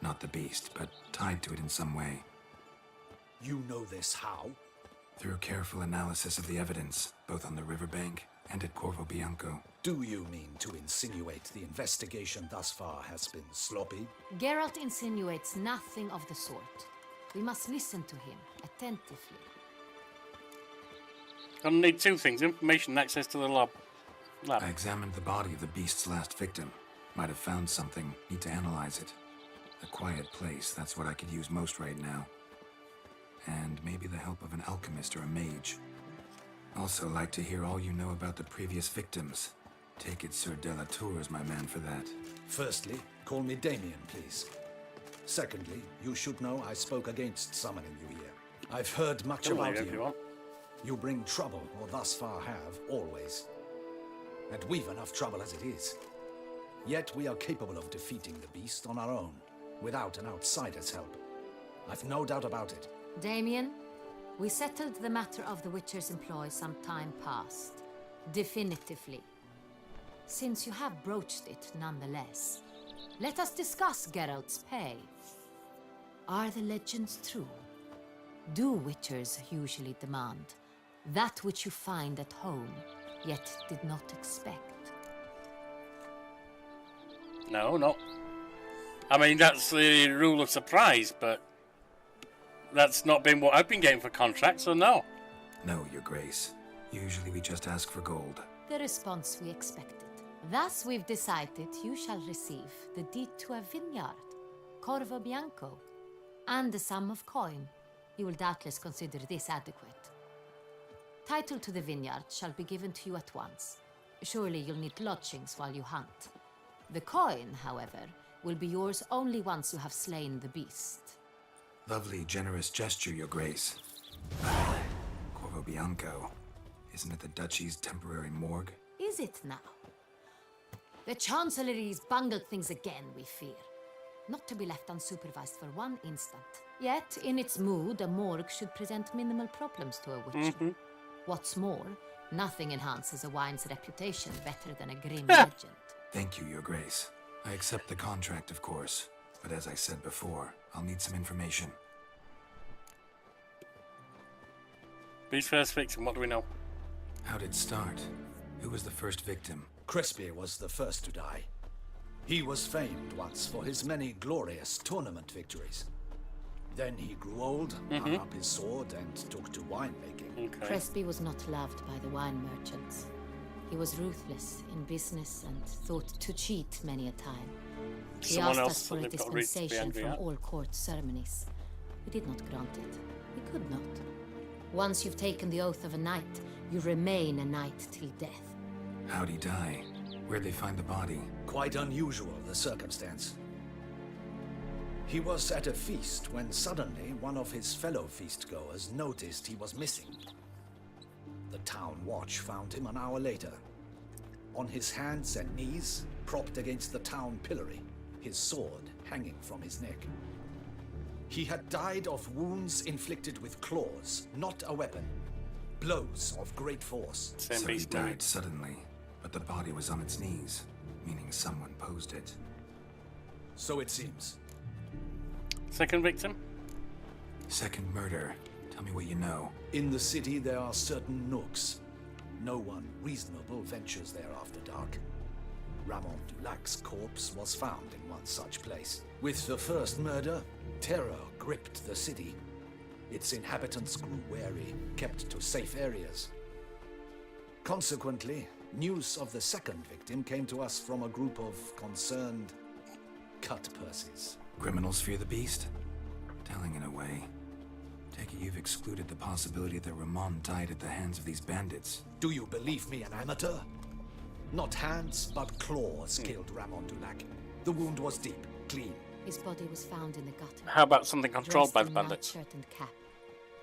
Not the beast, but tied to it in some way. You know this how? Through careful analysis of the evidence, both on the riverbank and at Corvo Bianco. Do you mean to insinuate the investigation thus far has been sloppy? Geralt insinuates nothing of the sort. We must listen to him attentively. Gonna need two things: information and access to the lab. I examined the body of the beast's last victim. Might have found something. Need to analyze it. A quiet place, that's what I could use most right now. And maybe the help of an alchemist or a mage. Also like to hear all you know about the previous victims. Take it Sir de la Tour is my man for that. Firstly, call me Damien, please. Secondly, you should know I spoke against summoning you here. I've heard much about you. You bring trouble, or thus far have, always. And we've enough trouble as it is. Yet we are capable of defeating the beast on our own, without an outsider's help. I've no doubt about it. Damien, we settled the matter of the Witcher's employ some time past. Definitively. Since you have broached it nonetheless, let us discuss Geralt's pay. Are the legends true? Do Witchers usually demand that which you find at home, yet did not expect? No, no. I mean, that's the rule of surprise, but that's not been what I've been getting for contracts, so no. No, Your Grace. Usually we just ask for gold. The response we expected. Thus we've decided you shall receive the deed to a vineyard, Corvo Bianco, and the sum of coin. You will doubtless consider this adequate. Title to the vineyard shall be given to you at once. Surely you'll need lodgings while you hunt. The coin, however, will be yours only once you have slain the beast. Lovely, generous gesture, Your Grace. Corvo Bianco. Isn't it the Duchy's temporary morgue? Is it now? The Chancellery's bungled things again, we fear. Not to be left unsupervised for one instant. Yet, in its mood, a morgue should present minimal problems to a witcher. What's more, nothing enhances a wine's reputation better than a grim legend. Thank you, Your Grace. I accept the contract, of course. But as I said before, I'll need some information. Beast first victim, what do we know? How did it start? Who was the first victim? Crespi was the first to die. He was famed once for his many glorious tournament victories. Then he grew old, hung up his sword, and took to winemaking. Crespi was not loved by the wine merchants. He was ruthless in business and thought to cheat many a time. He Someone asked else us for that a they've got reason to be dispensation angry from at. all court ceremonies. We did not grant it. We could not. Once you've taken the oath of a knight, you remain a knight till death. How'd he die? Where'd they find the body? Quite unusual, the circumstance. He was at a feast when suddenly one of his fellow feastgoers noticed he was missing. The town watch found him an hour later. On his hands and knees, propped against the town pillory, his sword hanging from his neck. He had died of wounds inflicted with claws, not a weapon. Blows of great force. So he died suddenly, but the body was on its knees, meaning someone posed it. So it seems. Second victim? Second murder. Tell me what you know. In the city there are certain nooks. No one reasonable ventures there after dark. Ramon Dulac's corpse was found in one such place. With the first murder, terror gripped the city. Its inhabitants grew wary, kept to safe areas. Consequently, news of the second victim came to us from a group of concerned cut-purses. Criminals fear the beast? Telling in a way. Take it you've excluded the possibility that Ramon died at the hands of these bandits. Do you believe me an amateur? Not hands, but claws killed Ramon Dulac. The wound was deep, clean. His body was found in the gutter. How about something controlled by the Dressed in bandits? nightshirt and cap,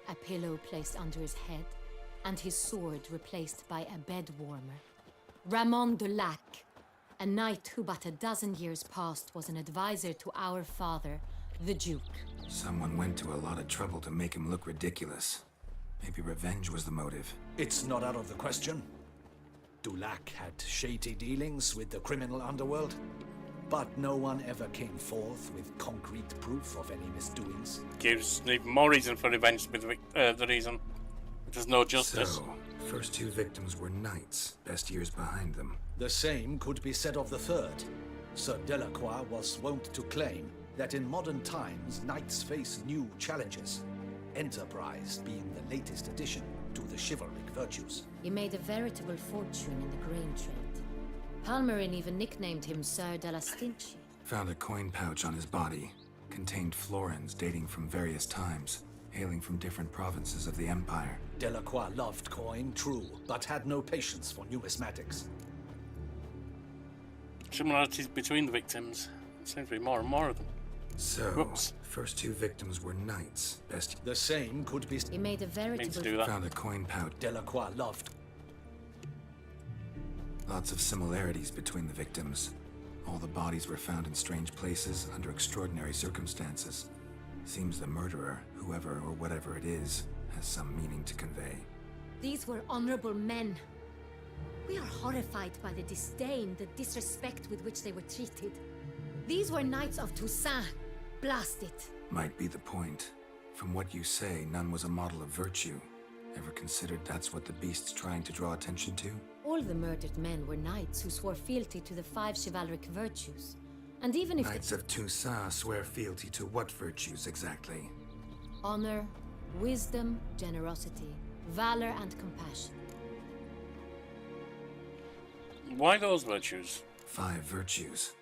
a pillow placed under his head, and his sword replaced by a bed warmer. Ramon Dulac, a knight who but a dozen years past was an advisor to our father, the Duke. Someone went to a lot of trouble to make him look ridiculous. Maybe revenge was the motive. It's not out of the question. Dulac had shady dealings with the criminal underworld, but no one ever came forth with concrete proof of any misdoings. Gives even more reason for revenge to be the reason. There's no justice. So, first two victims were knights, best years behind them. The same could be said of the third. Sir Delacroix was wont to claim that in modern times knights face new challenges, enterprise being the latest addition to the chivalric virtues. He made a veritable fortune in the grain trade. Palmerin even nicknamed him Sir de la Stinchi. Found a coin pouch on his body. Contained florins dating from various times, hailing from different provinces of the Empire. Delacroix loved coin, true, but had no patience for numismatics. Similarities between the victims. Seems to be more and more of them. So, Whoops. first two victims were knights, best... The same could be... He made a Means to veritable... do that. Found a coin pouch. Delacroix loved. Lots of similarities between the victims. All the bodies were found in strange places under extraordinary circumstances. Seems the murderer, whoever or whatever it is, has some meaning to convey. These were honorable men. We are horrified by the disdain, the disrespect with which they were treated. These were knights of Toussaint. Blast it. Might be the point. From what you say, none was a model of virtue. Ever considered that's what the beast's trying to draw attention to? All the murdered men were knights who swore fealty to the 5 chivalric virtues. And even if Knights of Toussaint swear fealty to what virtues exactly? honor, wisdom, generosity, valor, and compassion. Why those virtues? 5 virtues.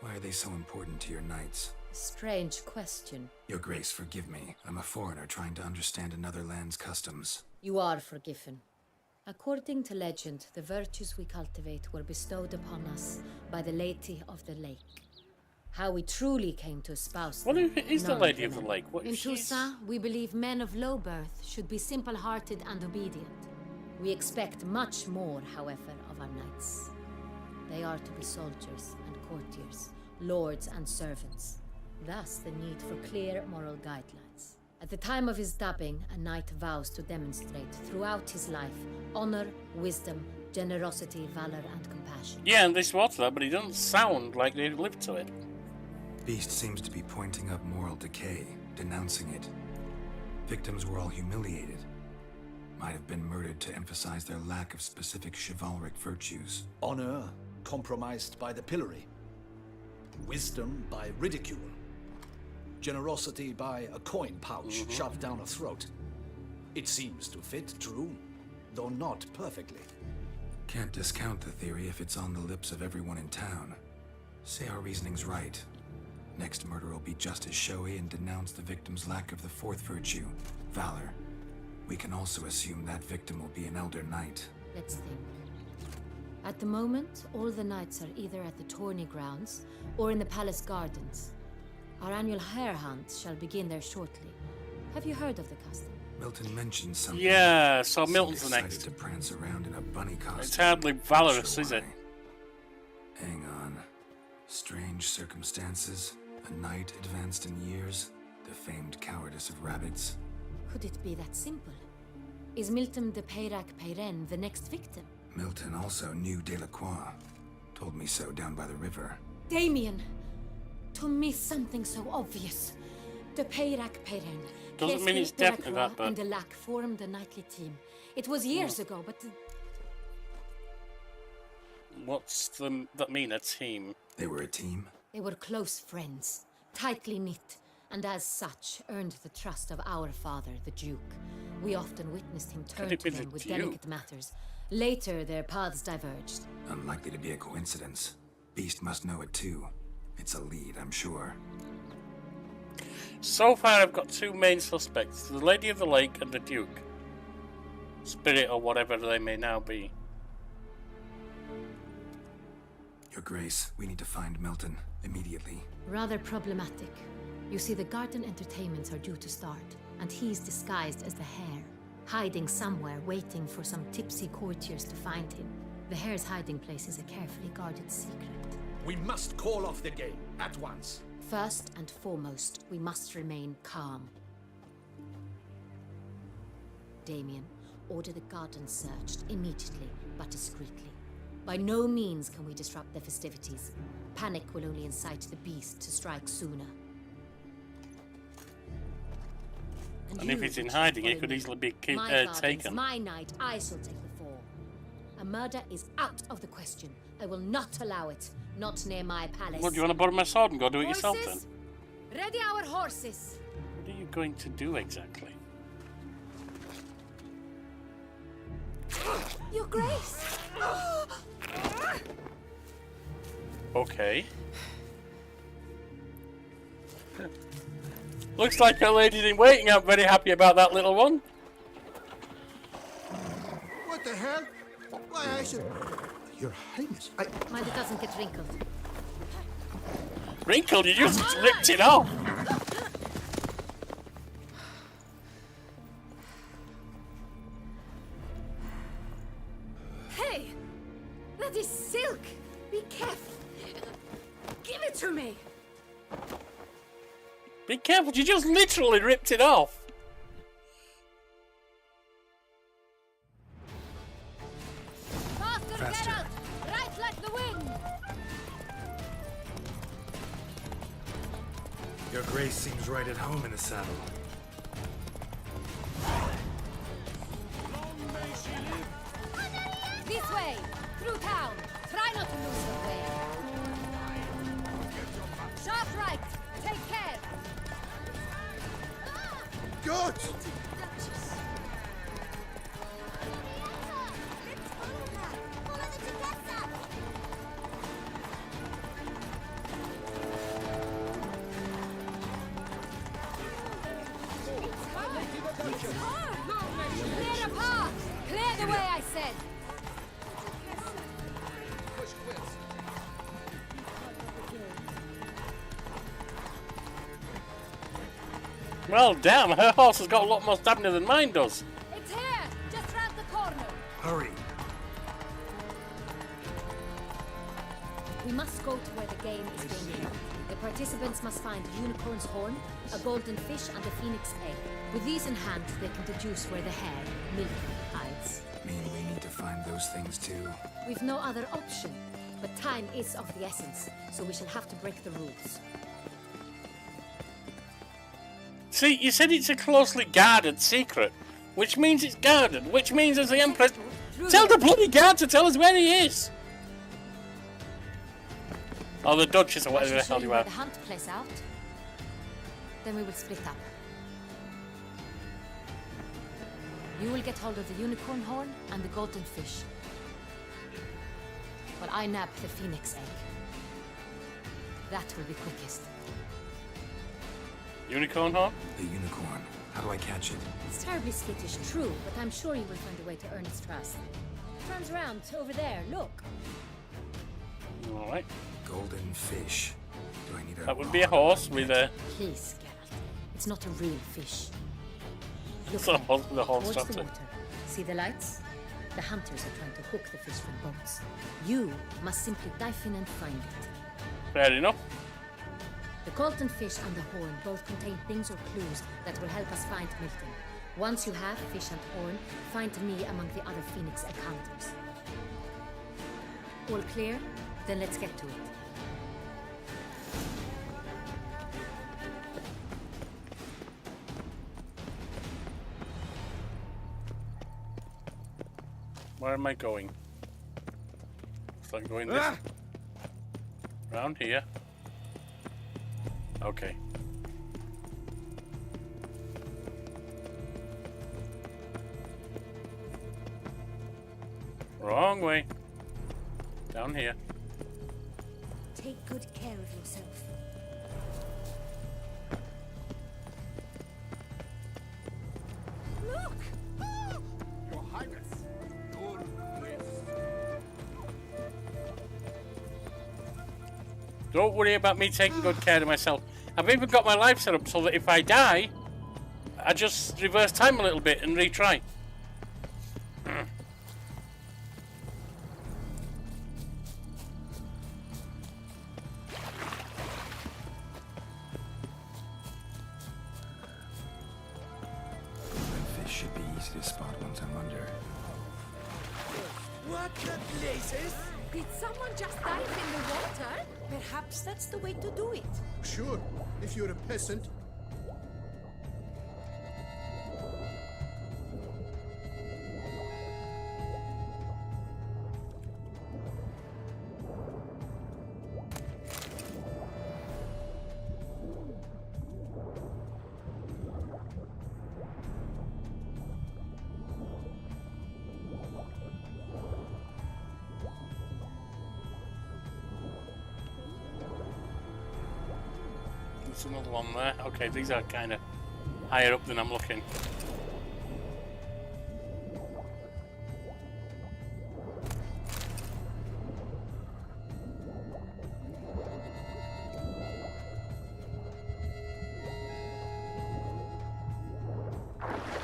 Why are they so important to your knights? Strange question. Your Grace, forgive me. I'm a foreigner trying to understand another land's customs. You are forgiven. According to legend, the virtues we cultivate were bestowed upon us by the Lady of the Lake. How we truly came to espouse them, What is the none Lady can of the know. Lake? What In if she's... Toussaint, we believe men of low birth should be simple-hearted and obedient. We expect much more, however, of our knights. They are to be soldiers and courtiers, lords and servants. Thus, the need for clear moral guidelines. At the time of his dubbing, a knight vows to demonstrate throughout his life honor, wisdom, generosity, valor, and compassion. Yeah, and this was that, but it doesn't sound like they lived to it. Beast seems to be pointing up moral decay, denouncing it. Victims were all humiliated. Might have been murdered to emphasize their lack of specific chivalric virtues. Honor compromised by the pillory. Wisdom by ridicule. Generosity by a coin pouch shoved down a throat. It seems to fit, true, though not perfectly. Can't discount the theory if it's on the lips of everyone in town. Say our reasoning's right. Next murder will be just as showy and denounce the victim's lack of the fourth virtue, valor. We can also assume that victim will be an elder knight. Let's think. At the moment, all the knights are either at the tourney grounds or in the palace gardens. Our annual hare hunt shall begin there shortly. Have you heard of the custom? Milton mentioned something. Yeah, so Seemed Milton's the excited next. to prance around in a bunny costume. It's hardly valorous, Sure is it? why. Hang on. Strange circumstances. A knight advanced in years. The famed cowardice of rabbits. Could it be that simple? Is Milton de Peyrac Peyren the next victim? Milton also knew Delacroix. Told me so down by the river. Damien! To me, something so obvious. De Peyrac Peyren. Doesn't mean it's definitely that, but... and Delac formed a knightly team. It was years ago, but... What's that mean, a team? They were a team? They were close friends, tightly knit, and as such earned the trust of our father, the Duke. We often witnessed him turn it to be them the with Duke? delicate matters. Later, their paths diverged. Unlikely to be a coincidence. Beast must know it too. It's a lead, I'm sure. So far, I've got two main suspects: the Lady of the Lake and the Duke. Spirit or whatever they may now be. Your Grace, we need to find Milton immediately. Rather problematic. You see, the garden entertainments are due to start, and he's disguised as the hare, hiding somewhere, waiting for some tipsy courtiers to find him. The hare's hiding place is a carefully guarded secret. We must call off the game at once. First and foremost, we must remain calm. Damien, order the garden searched immediately, but discreetly. By no means can we disrupt the festivities. Panic will only incite the beast to strike sooner. And if he's in hiding, he could easily be taken. My night, I shall take the fall. A murder is out of the question. I will not allow it. Not near my palace. What, do you want to borrow my sword and go do it yourself then? Horses? Ready our horses. What are you going to do exactly? Your Grace! Okay. Looks like our ladies in waiting aren't very happy about that little one. What the hell? Why, I should... Your Highness, Mind it doesn't get wrinkled. Wrinkled? You just ripped it off. Hey! That is silk! Be careful! Give it to me! Be careful, you just literally ripped it off. Faster, Faster. Geralt! Right like the wind! Your Grace seems right at home in the saddle. This way! Through town! Try not to lose your way! Sharp right! Take care! Good! Clear the path! Clear the way, I said! Well, damn, her horse has got a lot more stamina than mine does. It's here! Just round the corner! Hurry! We must go to where the game is being held. The participants must find a unicorn's horn, a golden fish, and a phoenix egg. With these in hand, they can deduce where the hare, Milton, hides. Mean we need to find those things too. We've no other option, but time is of the essence, so we shall have to break the rules. See, you said it's a closely guarded secret, which means it's guarded, which means as the Empress... Tell the bloody guard to tell us where he is! Or the Duchess or whatever the hell you where are. the hunt plays out. Then we will split up. You will get hold of the unicorn horn and the golden fish. while I nab the phoenix egg. That will be quickest. Unicorn horn? The unicorn. How do I catch it? It's terribly skittish, true, but I'm sure you will find a way to earn its trust. Turns around, over there, look. Alright. Golden fish. Do I need a... That would be a horse with a... Please, Geralt. It's not a real fish. Look It's a horse with a horse towards strapped the to it. water. See the lights? The hunters are trying to hook the fish from boats. You must simply dive in and find it. Fair enough. The Colton fish and the horn both contain things or clues that will help us find Milton. Once you have fish and horn, find me among the other Phoenix egg hunters. All clear? Then let's get to it. Where am I going? Looks like I'm going this... Round here. Okay. Wrong way. Down here. Take good care of yourself. Look! Your Highness, your bliss. Don't worry about me taking good care of myself. I've even got my life set up so that if I die, I just reverse time a little bit and retry. That fish should be easy to spot once I'm under. What the blazes? Did someone just dive in the water? Perhaps that's the way to do it. Sure, if you're a peasant. There's another one there. Okay, these are kind of higher up than I'm looking.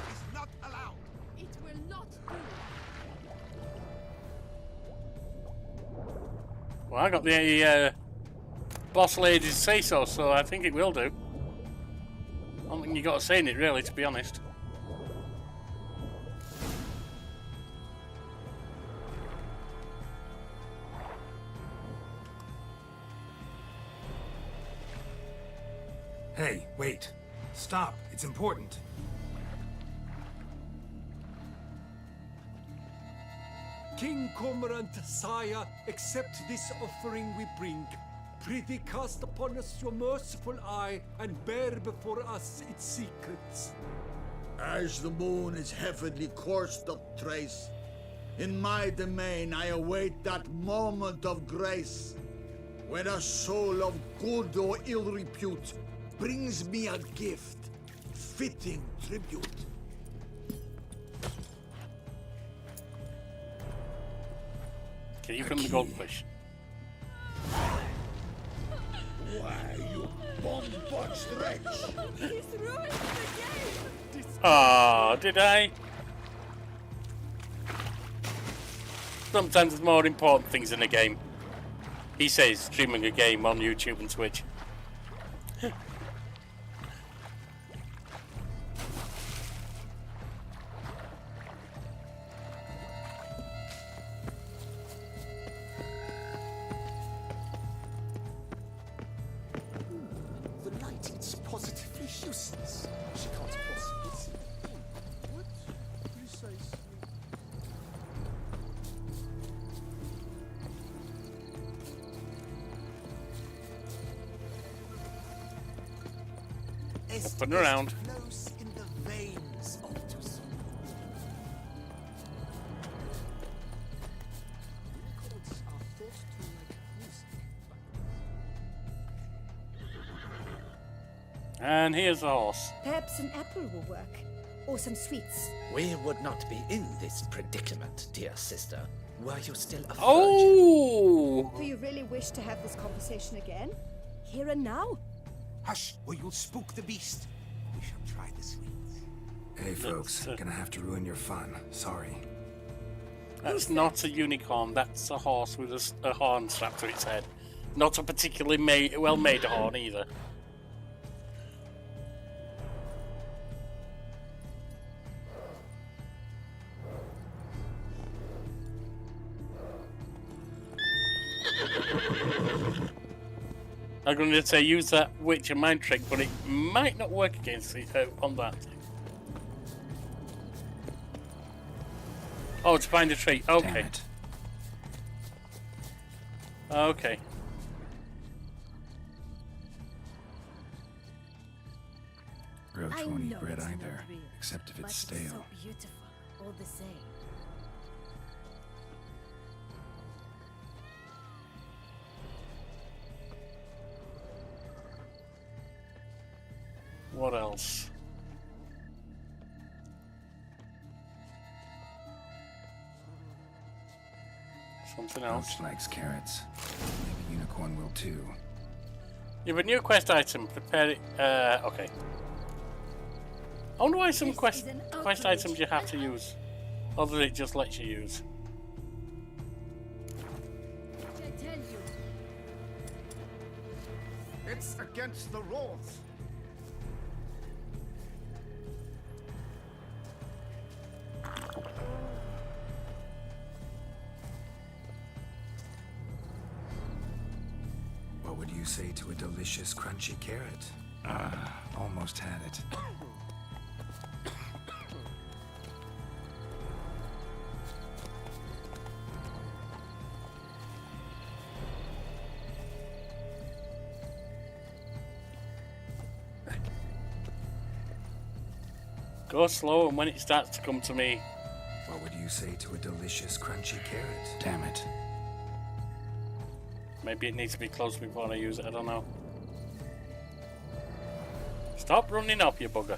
Is not allowed. It will not do. Well, I got the boss lady's say so, so I think it will do. I don't think you got to say it really, to be honest. Hey, wait. Stop. It's important. King Cormorant, sire, accept this offering we bring. Prithee cast upon us your merciful eye, and bear before us its secrets. As the moon is heavenly coursed of trace, in my domain I await that moment of grace, when a soul of good or ill repute brings me a gift, fitting tribute. Can you from the goldfish? Why, you bomb-botched wretch! He's ruined the game! Ah, did I? Sometimes there's more important things in a game. He says streaming a game on YouTube and Twitch. The lighting's positively useless. She can't possibly see. What? Precisely. Open around. Flows in the veins of Toussaint. Records are thought And here's the horse. Perhaps an apple will work. Or some sweets. We would not be in this predicament, dear sister, were you still a virgin. Oh! Do you really wish to have this conversation again? Here and now? Hush, or you'll spook the beast. We shall try the sweets. Hey, folks, gonna have to ruin your fun. Sorry. That's not a unicorn. That's a horse with a horn strapped to its head. Not a particularly well-made horn either. I'm going to say use that witch and mind trick, but it might not work against it on that. Oh, to find a tree. Okay. Okay. Roach I won't know eat bread it's not either, real, except if but it's so stale. beautiful, all the same. What else? Something else. Roach likes carrots. Maybe unicorn will too. You have a new quest item. Prepare it. Okay. I wonder why some quest items you have to use, other than it just lets you use. I tell you. It's against the rules. What would you say to a delicious, crunchy carrot? Almost had it. Go slow, and when it starts to come to me, What would you say to a delicious, crunchy carrot? Damn it. maybe it needs to be close before I use it. I don't know. Stop running up, you bugger.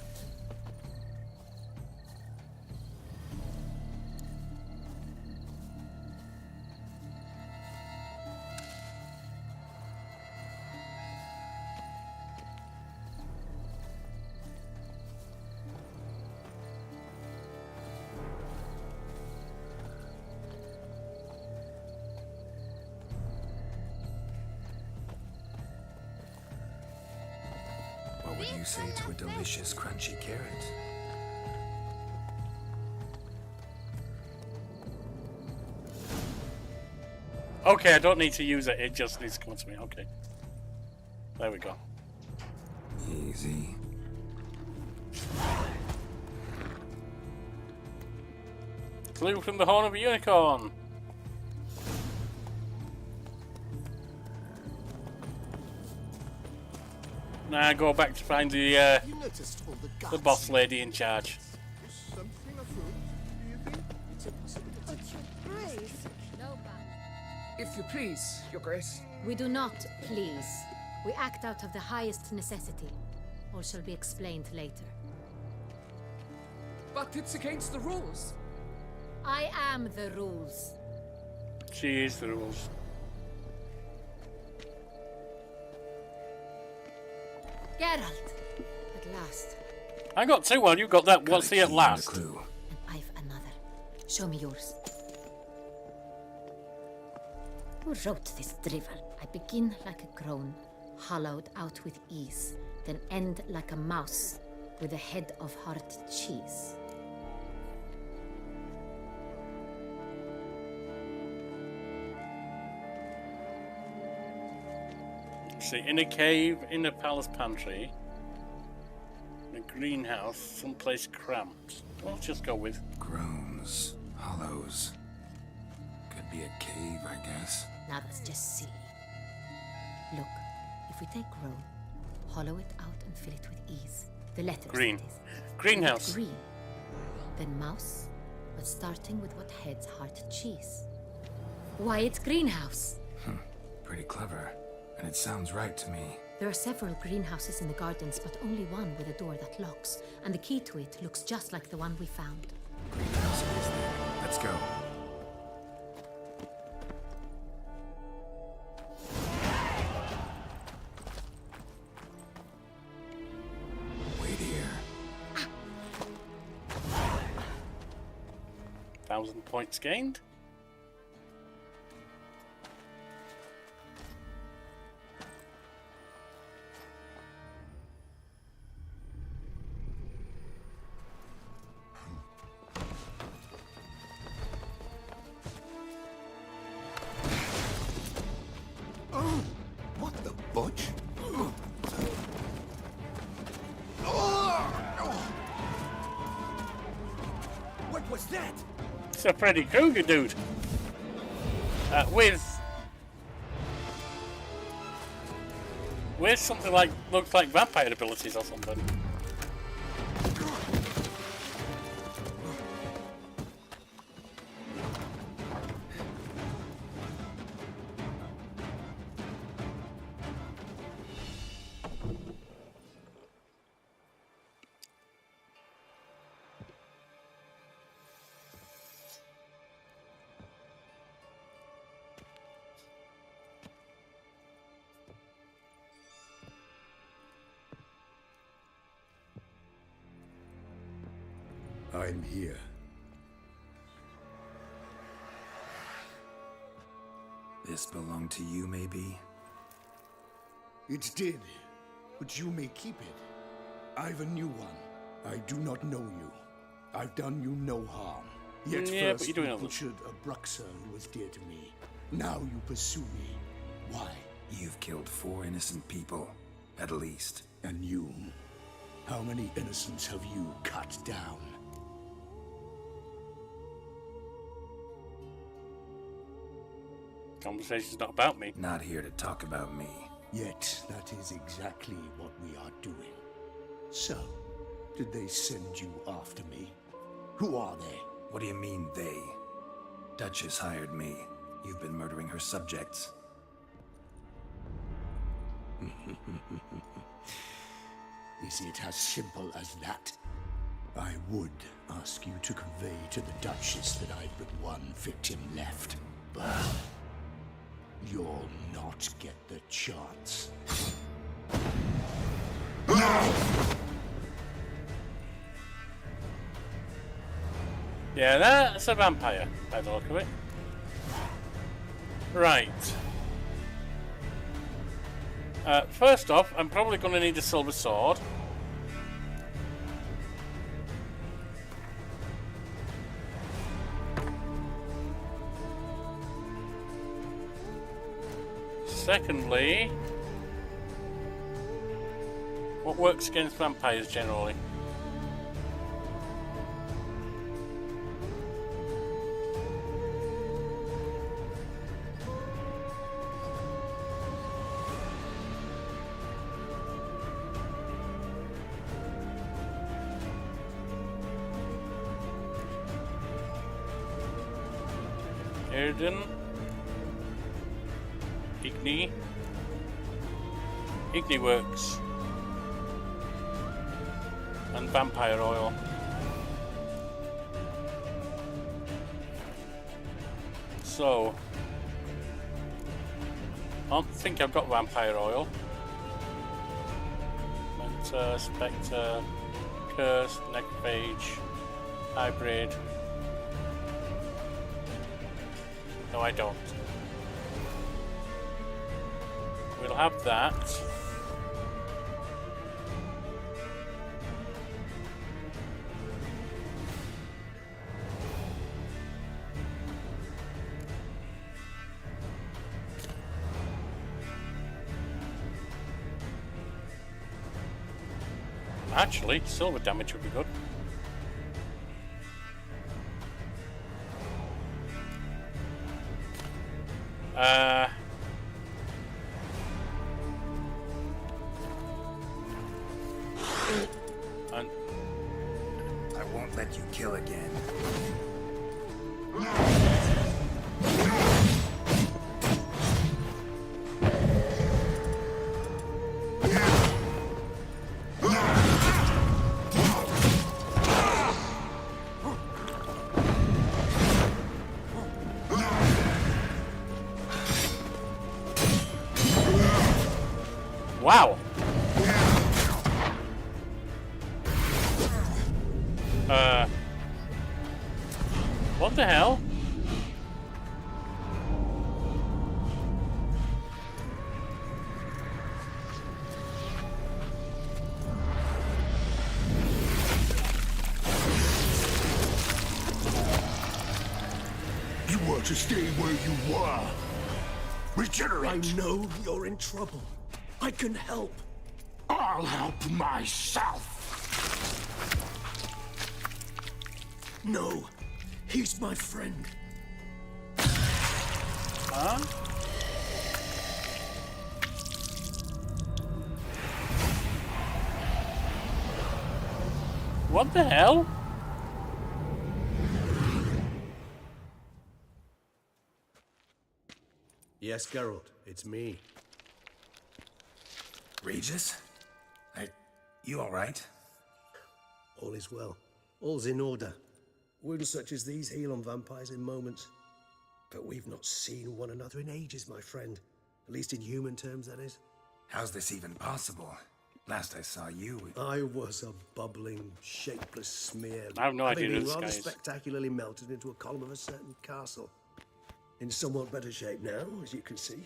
What would you say to a delicious, crunchy carrot? Okay, I don't need to use it. It just needs to come to me. Okay. There we go. Easy. Clue from the horn of a unicorn. Now I go back to find the boss lady in charge. If you please, Your Grace. We do not please. We act out of the highest necessity. All shall be explained later. But it's against the rules. I am the rules. She is the rules. Geralt! At last. I got two while you got that. What's the at last? And I've another. Show me yours. Who wrote this drivel? I begin like a groan, hollowed out with ease, then end like a mouse with a head of hard cheese. See, in a cave, in a palace pantry, in a greenhouse, someplace cramped. Well, let's just go with Groans. Hollows. Could be a cave, I guess. Now that's just silly. Look, if we take groan, hollow it out and fill it with ease. The letters. Green. that is. Greenhouse. With green. Then mouse, but starting with what head's heart cheese. Why, it's greenhouse. Pretty clever. And it sounds right to me. There are several greenhouses in the gardens, but only one with a door that locks, and the key to it looks just like the one we found. Greenhouse it is then. Let's go. Wait here. 1,000 points gained. What the butch? What was that? It's a Freddy Krueger dude. With something like looks like vampire abilities or something. I'm here. This belonged to you, maybe? It did, but you may keep it. I've a new one. I do not know you. I've done you no harm. Yet Yeah, but first you're doing you all this. butchered a Bruxer who was dear to me. Now you pursue me. Why? You've killed 4 innocent people, at least. And you? How many innocents have you cut down? Conversation's not about me. Not here to talk about me. Yet that is exactly what we are doing. So, did they send you after me? Who are they? What do you mean, they? Duchess hired me. You've been murdering her subjects. Is it as simple as that? I would ask you to convey to the Duchess that I've but one victim left, but you'll not get the chance. Yeah, that's a vampire, by the look of it. Right. First off, I'm probably going to need a silver sword. Secondly, what works against vampires generally? Erden, Igni. Igni works. And vampire oil. So, I don't think I've got vampire oil. Mentor, Spectre, Curse, Necrophage, Hybrid. No, I don't. We'll have that. Actually, silver damage would be good. And I won't let you kill again. Wow. What the hell? You were to stay where you were. Regenerate. I know you're in trouble. I can help. I'll help myself. No, he's my friend. Huh? What the hell? Yes, Geralt, it's me. Regis? You alright? All is well. All's in order. Wounds such as these heal on vampires in moments. But we've not seen one another in ages, my friend. At least in human terms, that is. How's this even possible? Last I saw you... I was a bubbling, shapeless smear. I have no idea who having this been guy rather is. spectacularly melted into a column of a certain castle. In somewhat better shape now, as you can see.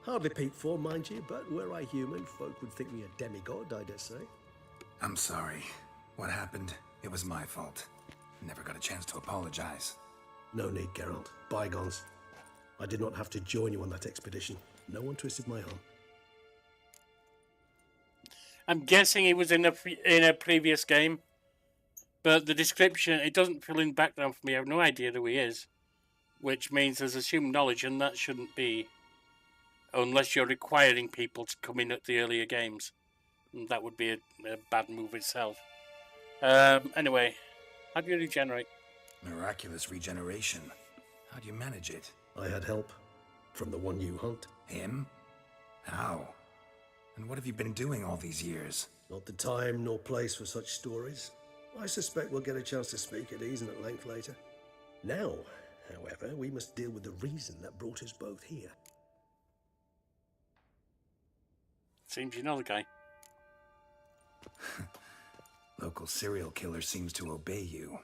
Hardly peak form, mind you, but were I human, folk would think me a demigod, I dare say. I'm sorry. What happened? It was my fault. Never got a chance to apologize. No need, Geralt. Bygones. I did not have to join you on that expedition. No one twisted my arm. I'm guessing he was in a previous game, but the description, it doesn't fill in background for me. I have no idea who he is, which means there's assumed knowledge, and that shouldn't be, unless you're requiring people to come in at the earlier games. And that would be a bad move itself. Anyway, how do you regenerate? Miraculous regeneration. How do you manage it? I had help. From the one you hunt. Him? How? And what have you been doing all these years? Not the time nor place for such stories. I suspect we'll get a chance to speak at ease and at length later. Now, however, we must deal with the reason that brought us both here. Seems you know the guy. Local serial killer seems to obey you.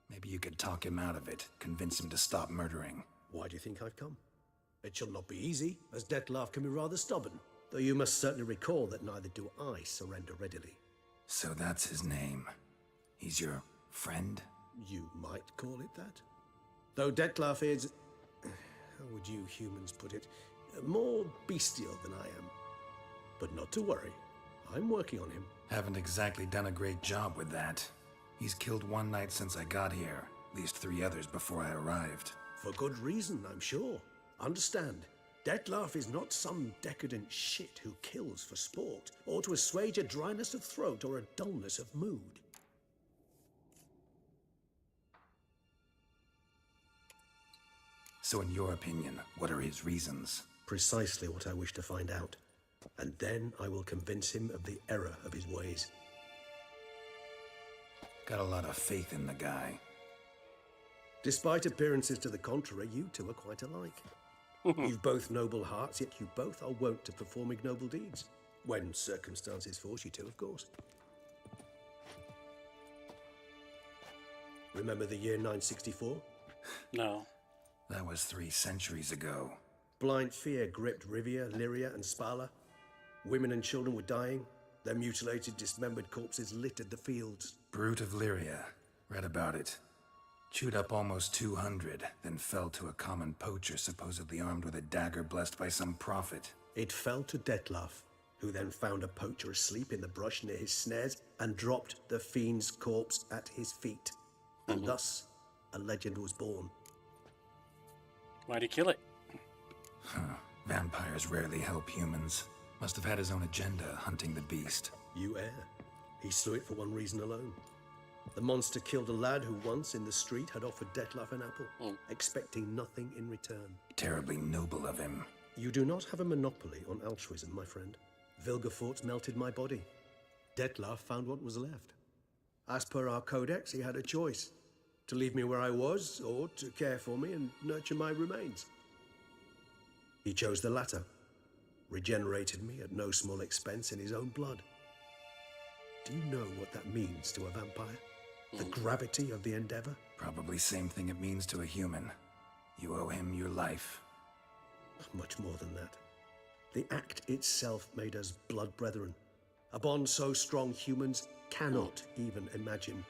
Maybe you could talk him out of it, convince him to stop murdering. Why do you think I've come? It shall not be easy, as Dettlaff can be rather stubborn. Though you must certainly recall that neither do I surrender readily. So that's his name. He's your friend? You might call it that. Though Dettlaff is... how would you humans put it? More bestial than I am. But not to worry. I'm working on him. Haven't exactly done a great job with that. He's killed one knight since I got here. At least 3 others before I arrived. For good reason, I'm sure. Understand, Dettlaff is not some decadent shit who kills for sport, or to assuage a dryness of throat or a dullness of mood. So in your opinion, what are his reasons? Precisely what I wish to find out. And then I will convince him of the error of his ways. Got a lot of faith in the guy. Despite appearances to the contrary, you two are quite alike. You've both noble hearts, yet you both are wont to perform ignoble deeds. When circumstances force you to, of course. Remember the year 964? No. That was 3 centuries ago. Blind fear gripped Rivia, Lyria, and Spala. Women and children were dying. Their mutilated, dismembered corpses littered the fields. Brute of Lyria. Read about it. Chewed up almost 200, then fell to a common poacher supposedly armed with a dagger blessed by some prophet. It fell to Dettlaff, who then found a poacher asleep in the brush near his snares and dropped the fiend's corpse at his feet. And thus, a legend was born. Why'd he kill it? Vampires rarely help humans. Must have had his own agenda, hunting the beast. You err. He slew it for one reason alone. The monster killed a lad who once in the street had offered Dettlaff an apple, expecting nothing in return. Terribly noble of him. You do not have a monopoly on altruism, my friend. Vilgefortz melted my body. Dettlaff found what was left. As per our codex, he had a choice. To leave me where I was, or to care for me and nurture my remains. He chose the latter. regenerated me at no small expense in his own blood. Do you know what that means to a vampire? The gravity of the endeavor? Probably same thing it means to a human. You owe him your life. Much more than that. The act itself made us blood brethren. A bond so strong humans cannot even imagine.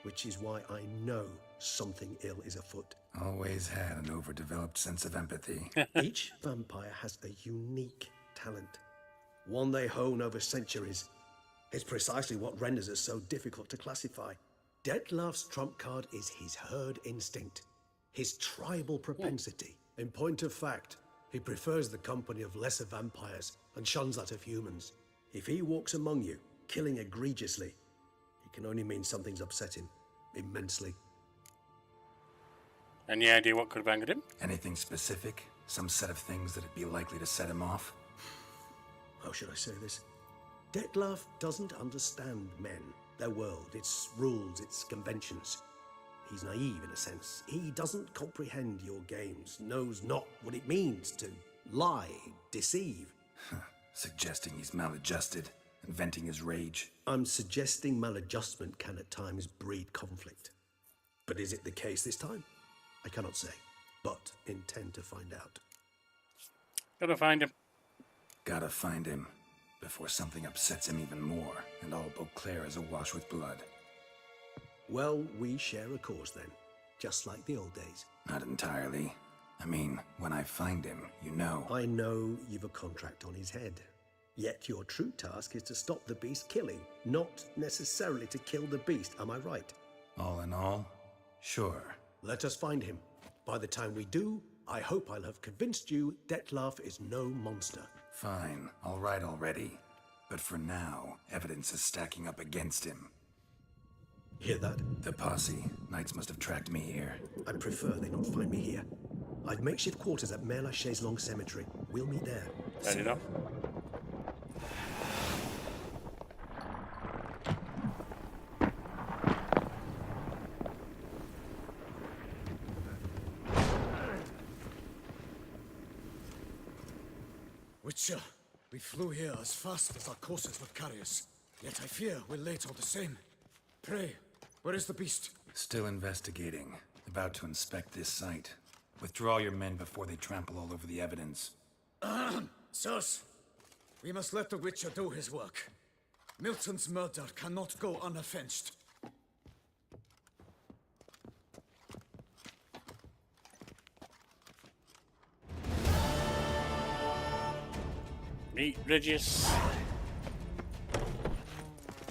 Which is why I know something ill is afoot. Always had an overdeveloped sense of empathy. Each vampire has a unique talent. One they hone over centuries. It's precisely what renders it so difficult to classify. Detlef's trump card is his herd instinct. His tribal propensity. In point of fact, he prefers the company of lesser vampires and shuns that of humans. If he walks among you, killing egregiously, it can only mean something's upset him immensely. Any idea what could have angered him? Anything specific? Some set of things that'd be likely to set him off? How should I say this? Detlef doesn't understand men, their world, its rules, its conventions. He's naive in a sense. He doesn't comprehend your games, knows not what it means to lie, deceive. Suggesting he's maladjusted and venting his rage. I'm suggesting maladjustment can at times breed conflict. But is it the case this time? I cannot say, but intend to find out. Gotta find him. Gotta find him before something upsets him even more and all Beauclair is awash with blood. Well, we share a cause then, just like the old days. Not entirely. I mean, when I find him, you know. I know you've a contract on his head. Yet your true task is to stop the beast killing, not necessarily to kill the beast, am I right? All in all, sure. Let us find him. By the time we do, I hope I'll have convinced you Detlef is no monster. Fine, all right already. But for now, evidence is stacking up against him. Hear that? The posse. Knights must have tracked me here. I prefer they not find me here. I've makeshift quarters at Mère Lachaise Long Cemetery. We'll meet there. Fair enough. Witcher, we flew here as fast as our courses would carry us. Yet I fear we're late all the same. Pray, where is the beast? Still investigating. About to inspect this site. Withdraw your men before they trample all over the evidence. Sirs, we must let the Witcher do his work. Milton's murder cannot go unavenged. Meet Regius.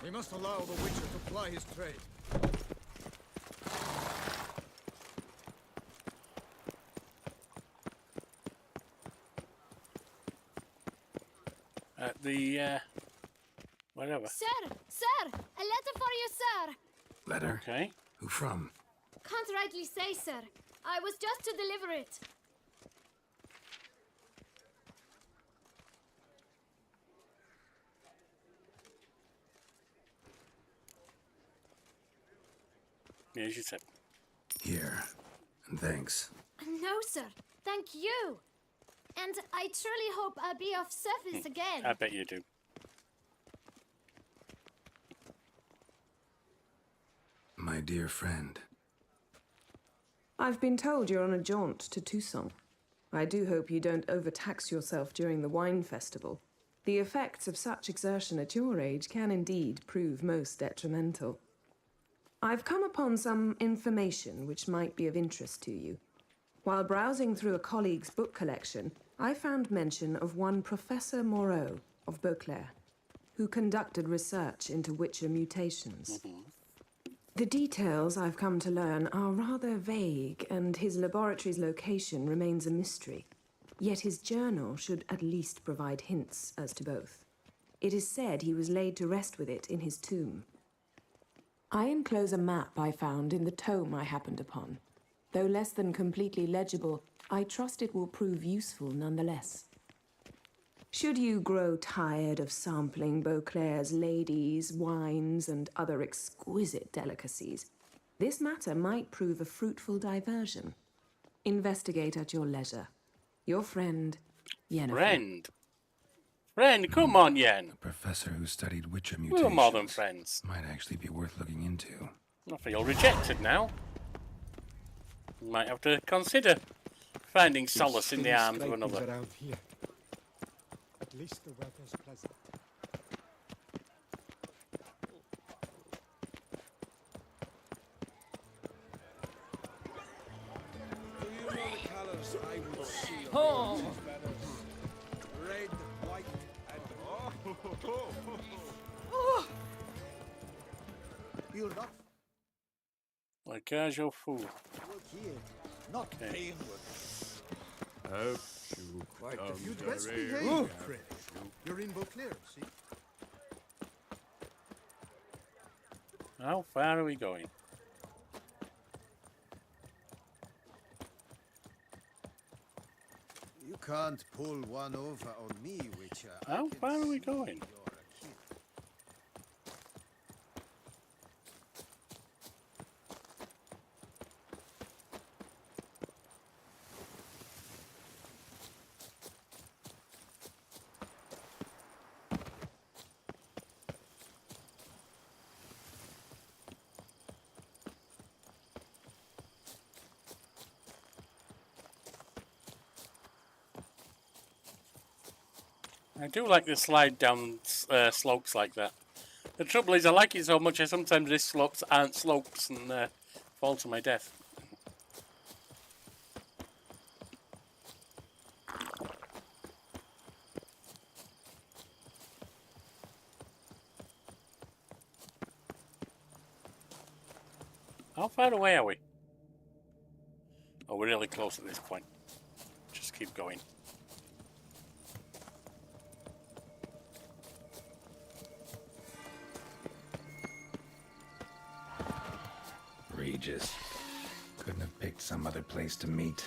We must allow the Witcher to ply his trade. At the, whatever. Sir! Sir! A letter for you, sir! Letter? Okay. Who from? Can't rightly say, sir. I was just to deliver it. Here's your tip. Here. And thanks. No, sir. Thank you. And I truly hope I'll be of service again. I bet you do. My dear friend. I've been told you're on a jaunt to Toussaint. I do hope you don't overtax yourself during the wine festival. The effects of such exertion at your age can indeed prove most detrimental. I've come upon some information which might be of interest to you. While browsing through a colleague's book collection, I found mention of one Professor Moreau of Beauclair, who conducted research into Witcher mutations. The details I've come to learn are rather vague, and his laboratory's location remains a mystery. Yet his journal should at least provide hints as to both. It is said he was laid to rest with it in his tomb. I enclose a map I found in the tome I happened upon. Though less than completely legible, I trust it will prove useful nonetheless. Should you grow tired of sampling Beauclair's ladies, wines, and other exquisite delicacies, this matter might prove a fruitful diversion. Investigate at your leisure. Your friend, Yennefer. Friend? Friend, come on, Yen. A professor who studied Witcher We're mutations. more than friends. Might actually be worth looking into. I feel rejected now. You might have to consider finding solace in the arms of another. Around here. At least the weather's pleasant. Do you know the colors I would see on Oh. these banners? Red, white, and... Oh. You'll not Like casual fool. work here. Not Okay. paying work. Quite You'd best behave, friend. You're in Beauclair, see? How far are we going? You can't pull one over on me, Witcher. How far are we going? I do like the slide down slopes like that. The trouble is I like it so much I sometimes these slopes aren't slopes and fall to my death. How far away are we? Oh, we're really close at this point. Just keep going. Regis. Couldn't have picked some other place to meet.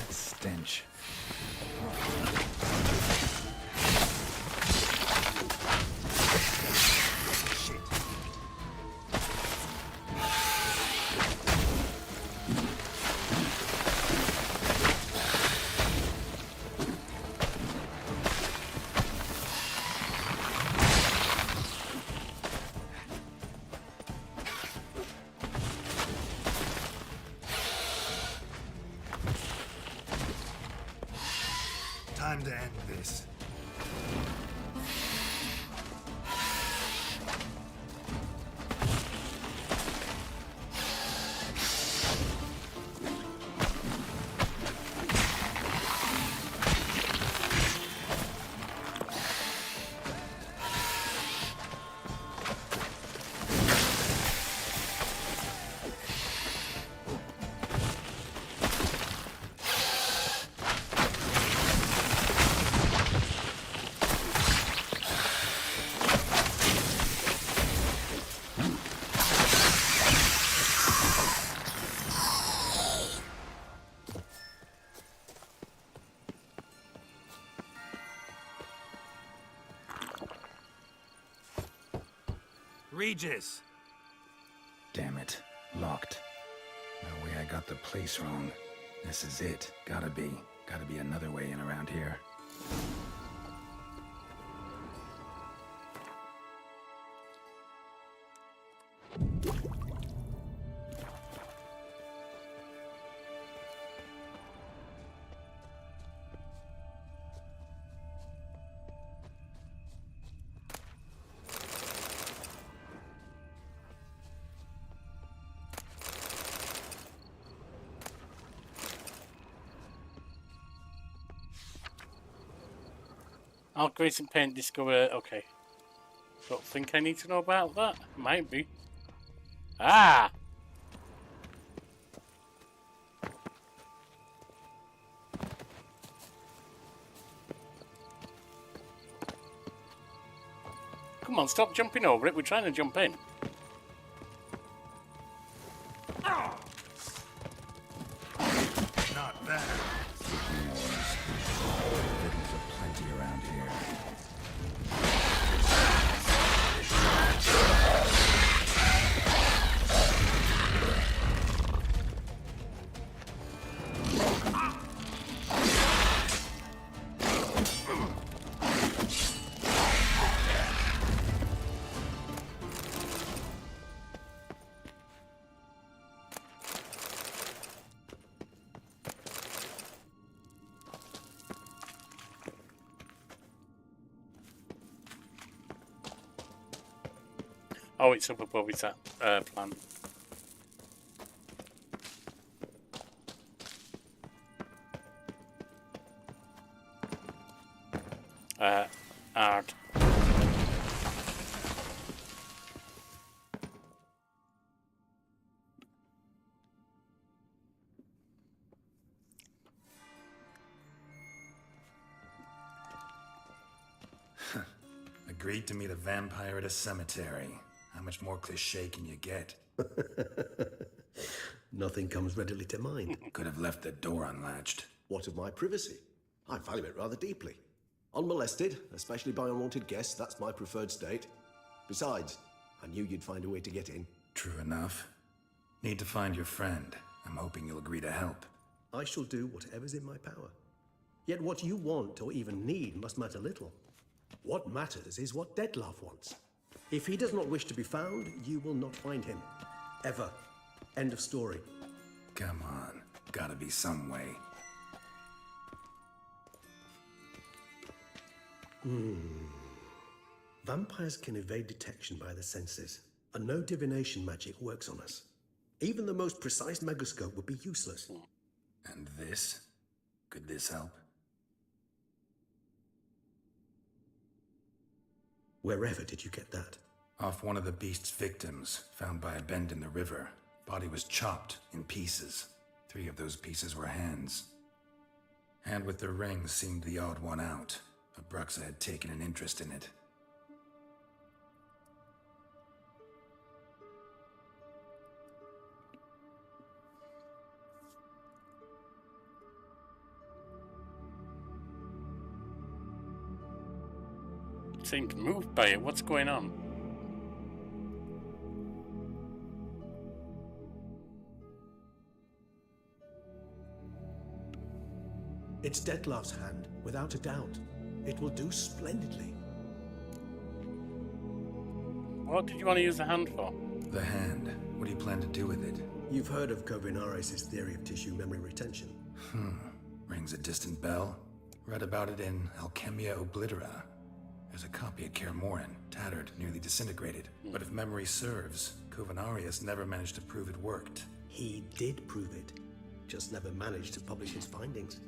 Stench. Time to end this. Regis! Damn it. Locked. No way I got the place wrong. This is it. Gotta be another way in around here. I'll grease and paint, discover... Okay. Don't think I need to know about that. Might be. Ah! Come on, stop jumping over it. We're trying to jump in. Not bad. Victims are plenty around here. Oh, it's up above his plant. Art. Agreed to meet a vampire at a cemetery. How much more cliché can you get? Nothing comes readily to mind. Could have left the door unlatched. What of my privacy? I value it rather deeply. Unmolested, especially by unwanted guests, that's my preferred state. Besides, I knew you'd find a way to get in. True enough. Need to find your friend. I'm hoping you'll agree to help. I shall do whatever's in my power. Yet what you want or even need must matter little. What matters is what Detlef wants. If he does not wish to be found, you will not find him. Ever. End of story. Come on. Gotta be some way. Vampires can evade detection by the senses, and no divination magic works on us. Even the most precise megascope would be useless. And this? Could this help? Wherever did you get that? Off one of the beast's victims, found by a bend in the river. Body was chopped in pieces. 3 of those pieces were hands. Hand with the ring seemed the odd one out. Abruxa had taken an interest in it. Seemed moved by it. What's going on? It's Detlef's hand, without a doubt. It will do splendidly. What did you want to use the hand for? The hand. What do you plan to do with it? You've heard of Kovinaris' theory of tissue memory retention. Rings a distant bell. Read about it in Alchemia Oblitera. There's a copy at Kaer Morhen, tattered, nearly disintegrated. But if memory serves, Kovinaris never managed to prove it worked. He did prove it, just never managed to publish his findings.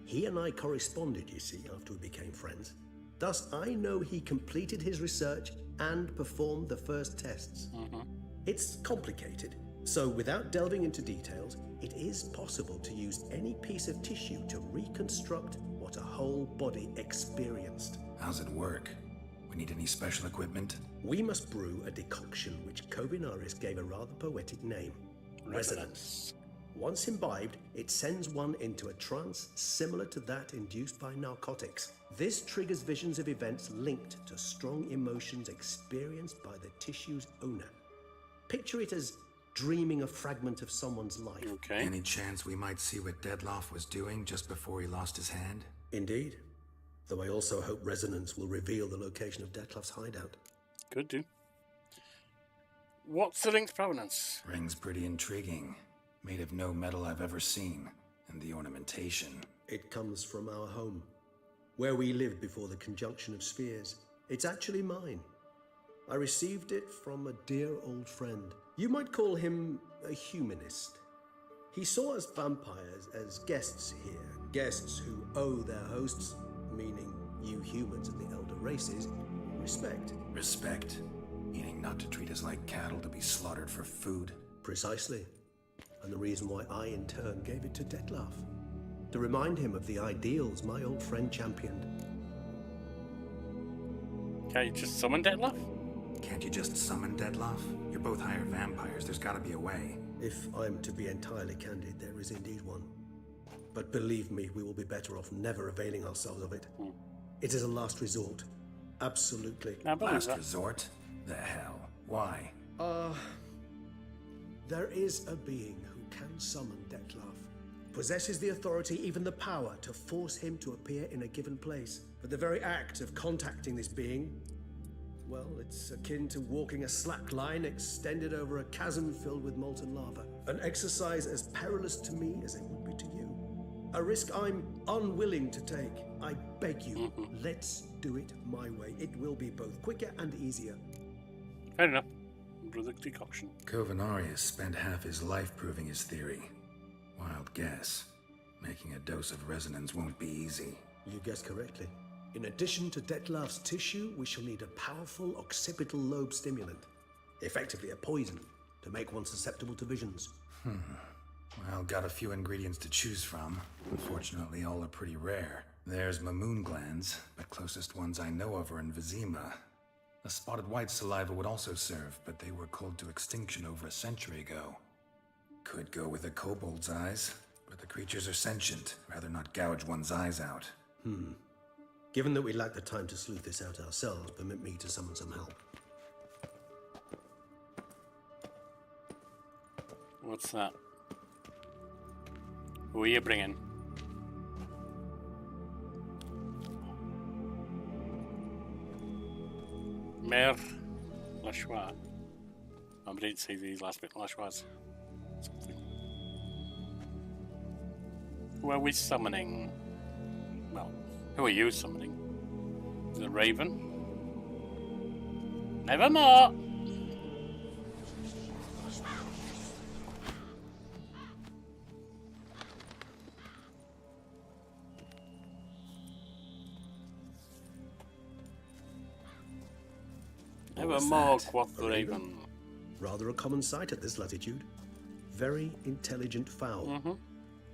He and I corresponded, you see, after we became friends. Thus, I know he completed his research and performed the first tests. It's complicated, so without delving into details, it is possible to use any piece of tissue to reconstruct what a whole body experienced. How's it work? We need any special equipment? We must brew a decoction which Kovinaris gave a rather poetic name. Resonance. Once imbibed, it sends one into a trance similar to that induced by narcotics. This triggers visions of events linked to strong emotions experienced by the tissue's owner. Picture it as dreaming a fragment of someone's life. Okay. Any chance we might see what Detlef was doing just before he lost his hand? Indeed. Though I also hope resonance will reveal the location of Detlef's hideout. Could do. What's the ring's provenance? Ring's pretty intriguing. Made of no metal I've ever seen. And the ornamentation. It comes from our home, where we lived before the conjunction of spheres. It's actually mine. I received it from a dear old friend. You might call him a humanist. He saw us vampires as guests here. Guests who owe their hosts, meaning You humans and the elder races, respect. Respect? Meaning not to treat us like cattle to be slaughtered for food? Precisely. And the reason why I, in turn, gave it to Detlef. To remind him of the ideals my old friend championed. Can't you just summon Detlef? Can't you just summon Detlef? You're both hired vampires. There's gotta be a way. If I'm to be entirely candid, there is indeed one. But believe me, we will be better off never availing ourselves of it. It is a last resort. Absolutely. Last resort? The hell? Why? There is a being who can summon Detlef. Possesses the authority, even the power, to force him to appear in a given place. But the very act of contacting this being, well, it's akin to walking a slack line extended over a chasm filled with molten lava. An exercise as perilous to me as it would be to you. A risk I'm unwilling to take. I beg you, let's do it my way. It will be both quicker and easier. Fair enough. Brother decoction. Covenarius spent half his life proving his theory. Wild guess. Making a dose of resonance won't be easy. You guessed correctly. In addition to Detlef's tissue, we shall need a powerful occipital lobe stimulant. Effectively a poison, to make one susceptible to visions. Well, got a few ingredients to choose from. Unfortunately, all are pretty rare. There's Mamoon glands, but closest ones I know of are in Vizima. A spotted white saliva would also serve, but they were culled to extinction over a century ago. Could go with a kobold's eyes, but the creatures are sentient. Rather not gouge one's eyes out. Given that we lack the time to sleuth this out ourselves, permit me to summon some help. What's that? Who are you bringing? Mer Lashwa. I didn't see these last bit. Lashwas. Something. Who are we summoning? Well, who are you summoning? Is it a raven? Nevermore! Nevermore, quoth the raven. Rather a common sight at this latitude. Very intelligent fowl.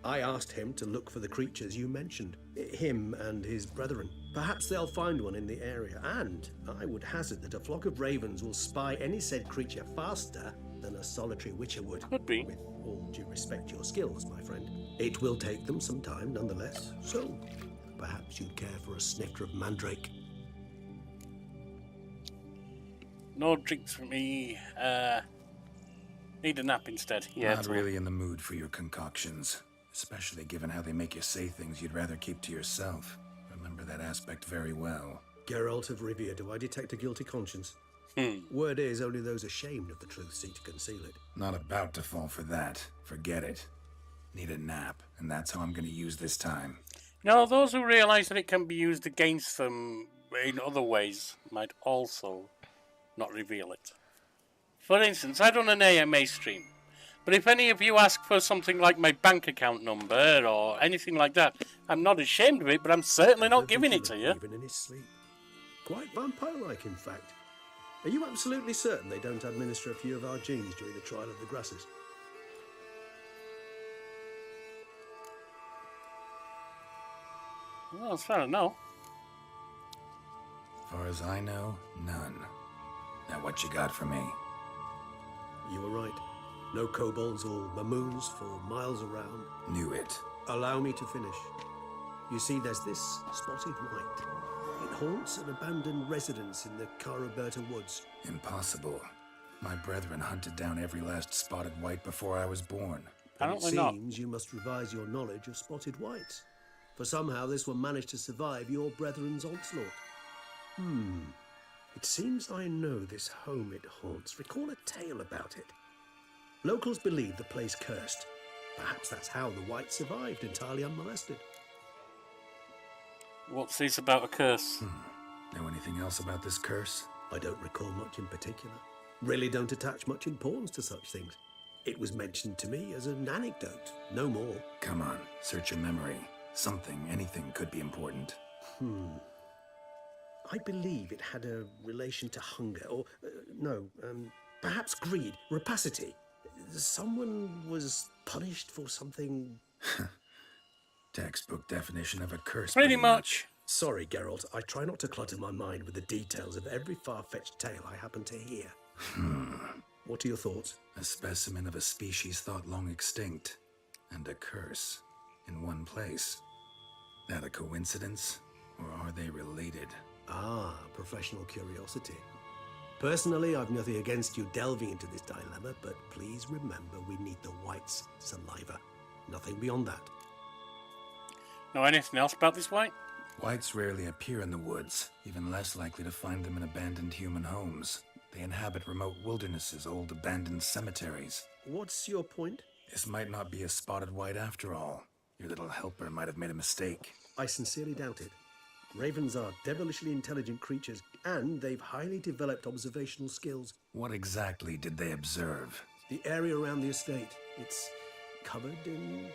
I asked him to look for the creatures you mentioned. Him and his brethren. Perhaps they'll find one in the area, and I would hazard that a flock of ravens will spy any said creature faster than a solitary witcher would. Could be. With all due respect to your skills, my friend. It will take them some time, nonetheless. So, perhaps you'd care for a snifter of mandrake. No drinks for me. Need a nap instead. Yeah, Not really in the mood for your concoctions. Especially given how they make you say things you'd rather keep to yourself. Remember that aspect very well. Geralt of Rivia, do I detect a guilty conscience? Word is, only those ashamed of the truth seek to conceal it. Not about to fall for that. Forget it. Need a nap, and that's how I'm going to use this time. No, those who realise that it can be used against them in other ways might also not reveal it. For instance, I run an AMA stream. But if any of you ask for something like my bank account number or anything like that, I'm not ashamed of it, but I'm certainly not giving it to you. Even in his sleep. Quite vampire-like, in fact. Are you absolutely certain they don't administer a few of our genes during the trial of the grasses? Well, that's fair enough. As far as I know, none. Now what you got for me? You were right. No kobolds or mamoons for miles around. Knew it. Allow me to finish. You see, there's this spotted white. It haunts an abandoned residence in the Caraberta woods. Impossible. My brethren hunted down every last spotted white before I was born. Apparently it not. seems you must revise your knowledge of spotted whites. For somehow this one managed to survive your brethren's onslaught. It seems I know this home it haunts. Recall a tale about it. Locals believe the place cursed. Perhaps that's how the white survived entirely unmolested. What's this about a curse? Know anything else about this curse? I don't recall much in particular. Really don't attach much importance to such things. It was mentioned to me as an anecdote, no more. Come on, search your memory. Something, anything could be important. I believe it had a relation to hunger, or perhaps greed, rapacity. Someone was punished for something. Textbook definition of a curse. Pretty much. Sorry, Geralt. I try not to clutter my mind with the details of every far-fetched tale I happen to hear. What are your thoughts? A specimen of a species thought long extinct, and a curse in one place. That a coincidence, or are they related? Ah, professional curiosity. Personally, I've nothing against you delving into this dilemma, but please remember we need the White's saliva. Nothing beyond that. Know anything else about this White? Whites rarely appear in the woods, even less likely to find them in abandoned human homes. They inhabit remote wildernesses, old abandoned cemeteries. What's your point? This might not be a spotted white after all. Your little helper might have made a mistake. I sincerely doubt it. Ravens are devilishly intelligent creatures, and they've highly developed observational skills. What exactly did they observe? The area around the estate. It's covered in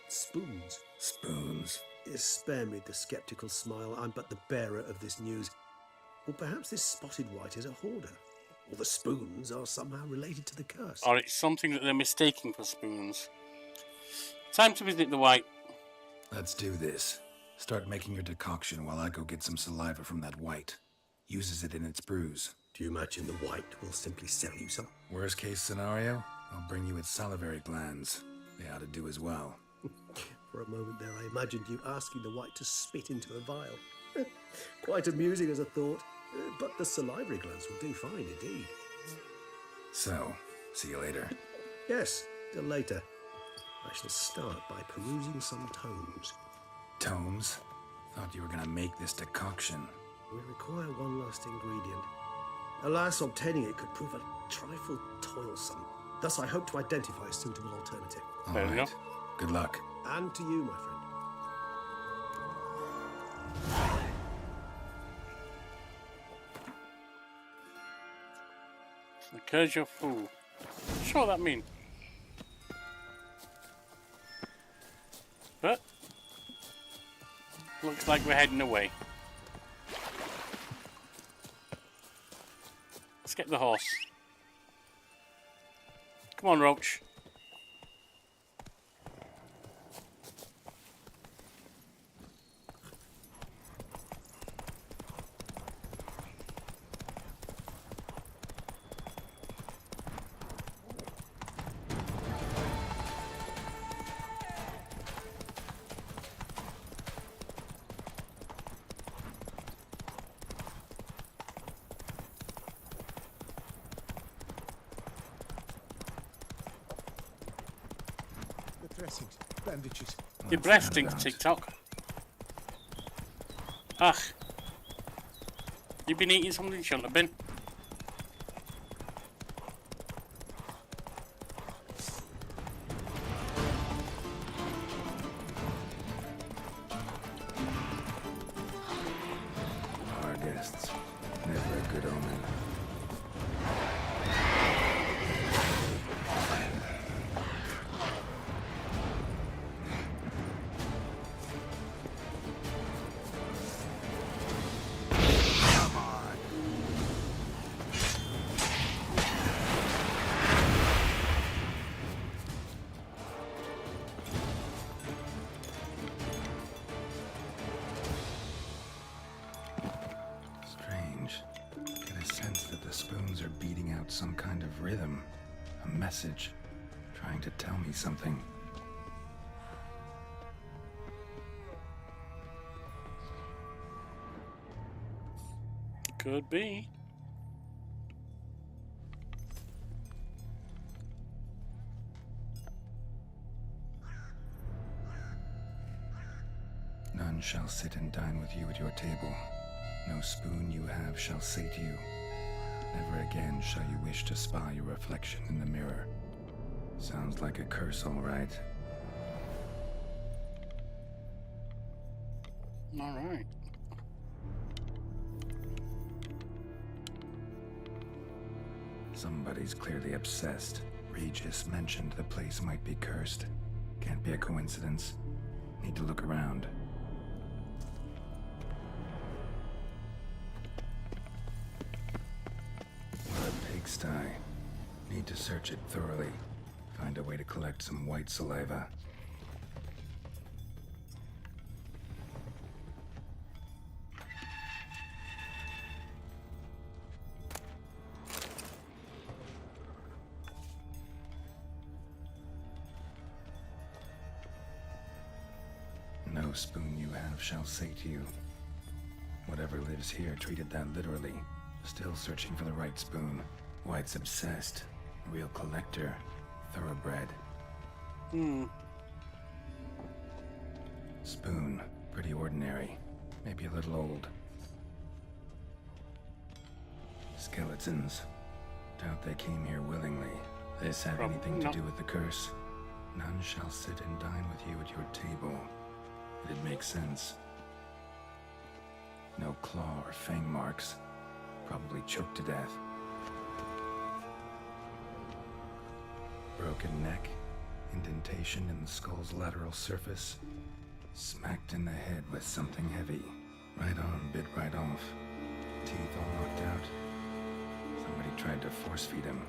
spoons. Spoons? Spare me the skeptical smile. I'm but the bearer of this news. Or perhaps this spotted white is a hoarder. Or the spoons are somehow related to the curse. Or it's something that they're mistaking for spoons. Time to visit the White. Let's do this. Start making your decoction while I go get some saliva from that white. Uses it in its brews. Do you imagine the white will simply sell you some? Worst case scenario, I'll bring you its salivary glands. They ought to do as well. For a moment there, I imagined you asking the white to spit into a vial. Quite amusing as a thought, but the salivary glands will do fine indeed. So, see you later. Yes, till later. I shall start by perusing some tomes. Tomes? Thought you were gonna make this decoction. We require one last ingredient. Alas, obtaining it could prove a trifle toilsome. Thus, I hope to identify a suitable alternative. All right. Good luck. And to you, my friend. The curse your fool. Sure what that mean? But looks like we're heading away. Let's get the horse. Come on, Roach. Dressings, bandages. Your breath stinks, TikTok. Ugh. You've been eating something you shouldn't have been. Our guests. Never a good omen. Some kind of rhythm, a message, trying to tell me something. Could be. None shall sit and dine with you at your table. No spoon you have shall say to you, never again shall you wish to spy your reflection in the mirror. Sounds like a curse, all right. All right. Somebody's clearly obsessed. Regis mentioned the place might be cursed. Can't be a coincidence. Need to look around. pigsty. Need to search it thoroughly. Find a way to collect some white saliva. No spoon you have shall sate you. Whatever lives here treated that literally. Still searching for the right spoon. White's obsessed. Real collector. Thoroughbred. Spoon. Pretty ordinary. Maybe a little old. Skeletons. Doubt they came here willingly. This have anything to do with the curse? None shall sit and dine with you at your table. It'd make sense. No claw or fang marks. Probably choked to death. Broken neck. Indentation in the skull's lateral surface. Smacked in the head with something heavy. Right on, bit right off. Teeth all knocked out. Somebody tried to force feed him.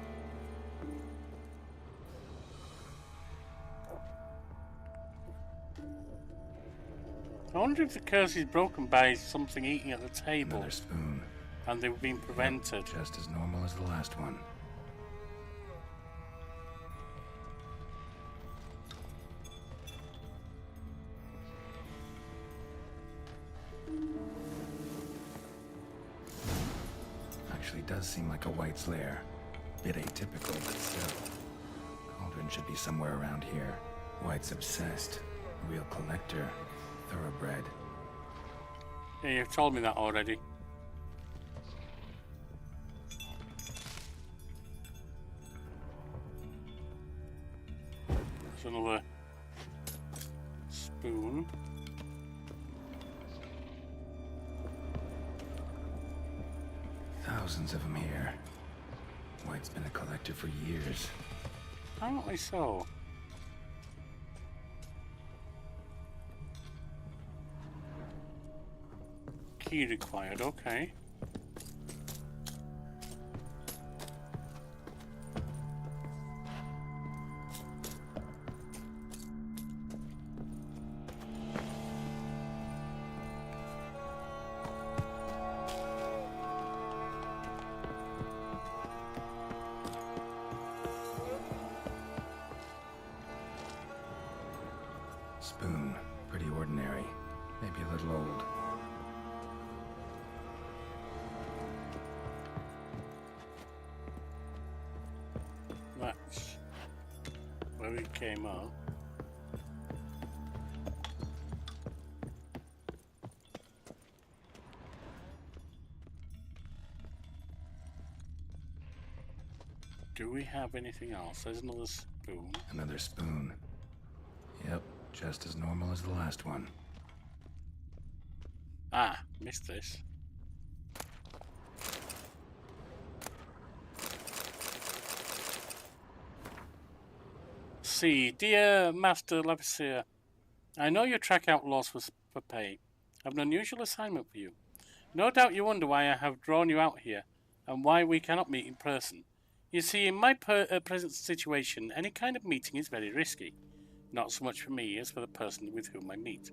I wonder if the curse is broken by something eating at the table. Another spoon. And they've been prevented. Yep, just as normal as the last one. Actually does seem like a white's lair. Bit atypical, but still. Cauldron should be somewhere around here. White's obsessed. Real collector. Thoroughbred. Yeah, you've told me that already. There's another spoon. Thousands of them here. White's been a collector for years. Apparently so. Key required, okay. Spoon, pretty ordinary. Maybe a little old. That's where we came up. Do we have anything else? There's another spoon. Another spoon. Yep, just as normal as the last one. Ah, missed this. See, dear Master Lapisier, I know you track outlaws for pay. I have an unusual assignment for you. No doubt you wonder why I have drawn you out here, and why we cannot meet in person. You see, in my present situation, any kind of meeting is very risky. Not so much for me as for the person with whom I meet.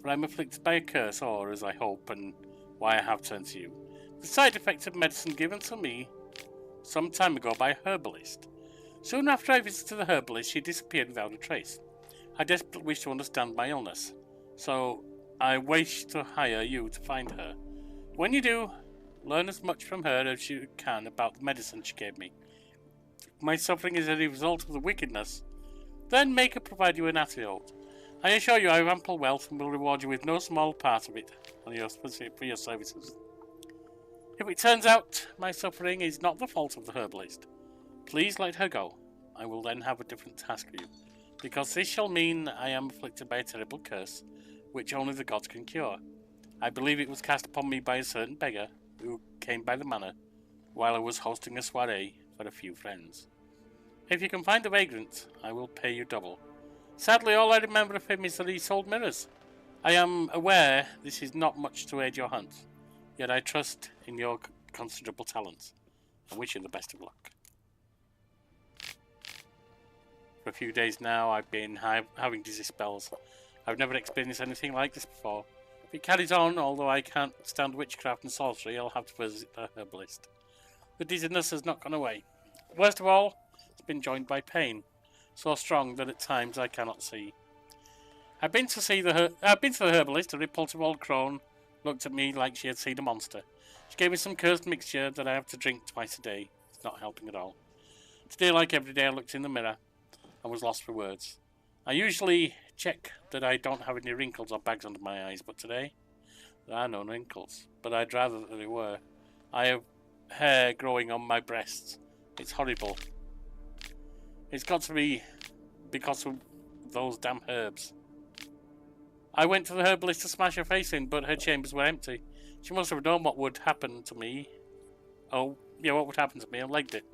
For I am afflicted by a curse, or, as I hope, and why I have turned to you, the side effect of medicine given to me some time ago by a herbalist. Soon after I visited the herbalist, she disappeared without a trace. I desperately wish to understand my illness, so I wish to hire you to find her. When you do, learn as much from her as you can about the medicine she gave me. If my suffering is a result of the wickedness, then make her provide you an antidote. I assure you I have ample wealth and will reward you with no small part of it for your services. If it turns out my suffering is not the fault of the herbalist, please let her go. I will then have a different task for you, because this shall mean I am afflicted by a terrible curse, which only the gods can cure. I believe it was cast upon me by a certain beggar who came by the manor while I was hosting a soiree for a few friends. If you can find the vagrant, I will pay you double. Sadly, all I remember of him is that he sold mirrors. I am aware this is not much to aid your hunt, yet I trust in your considerable talents. I wish you the best of luck. For a few days now, I've been having dizzy spells. I've never experienced anything like this before. If it carries on, although I can't stand witchcraft and sorcery, I'll have to visit a herbalist. The dizziness has not gone away. Worst of all, it's been joined by pain, so strong that at times I cannot see. I've been to the herbalist. A repulsive old crone looked at me like she had seen a monster. She gave me some cursed mixture that I have to drink twice a day. It's not helping at all. Today, like every day, I looked in the mirror and was lost for words. I usually check that I don't have any wrinkles or bags under my eyes, but today there are no wrinkles. But I'd rather that there were. I have hair growing on my breasts. It's horrible. It's got to be because of those damn herbs. I went to the herbalist to smash her face in, but her chambers were empty. She must have known what would happen to me. Oh, yeah, what would happen to me and legged it.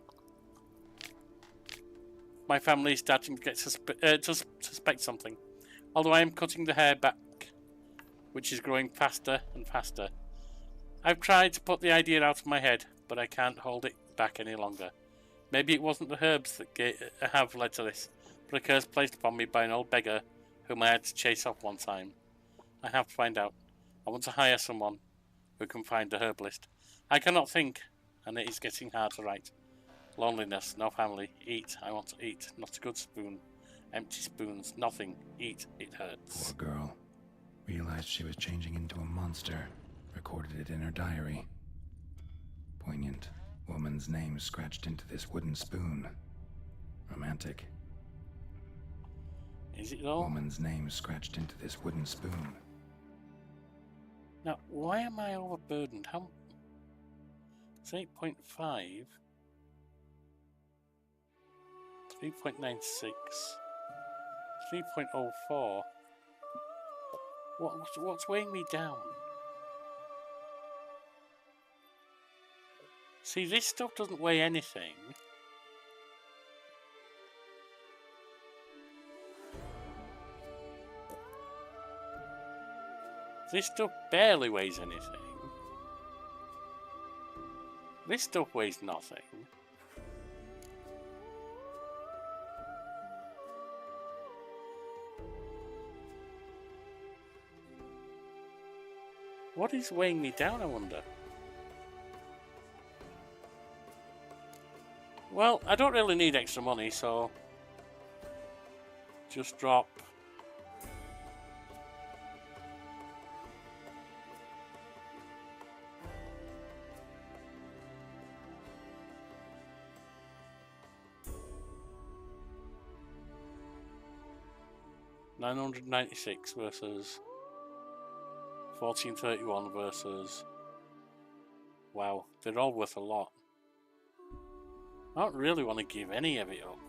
My family is starting to get suspect something. Although I am cutting the hair back, which is growing faster and faster. I've tried to put the idea out of my head, but I can't hold it back any longer. Maybe it wasn't the herbs that have led to this, but a curse placed upon me by an old beggar whom I had to chase off one time. I have to find out. I want to hire someone who can find the herbalist. I cannot think, and it is getting hard to write. Loneliness, no family. Eat, I want to eat. Not a good spoon. Empty spoons, nothing. Eat, it hurts. Poor girl. Realized she was changing into a monster. Recorded it in her diary. Poignant. Woman's name scratched into this wooden spoon. Romantic. Is it though? Woman's name scratched into this wooden spoon. Now, why am I overburdened? How? It's 8.5. 3.96. 3.04. What's weighing me down? See, this stuff doesn't weigh anything. This stuff barely weighs anything. This stuff weighs nothing. What is weighing me down, I wonder? Well, I don't really need extra money, so just drop $996 versus 1431 versus... Wow, they're all worth a lot. I don't really want to give any of it up.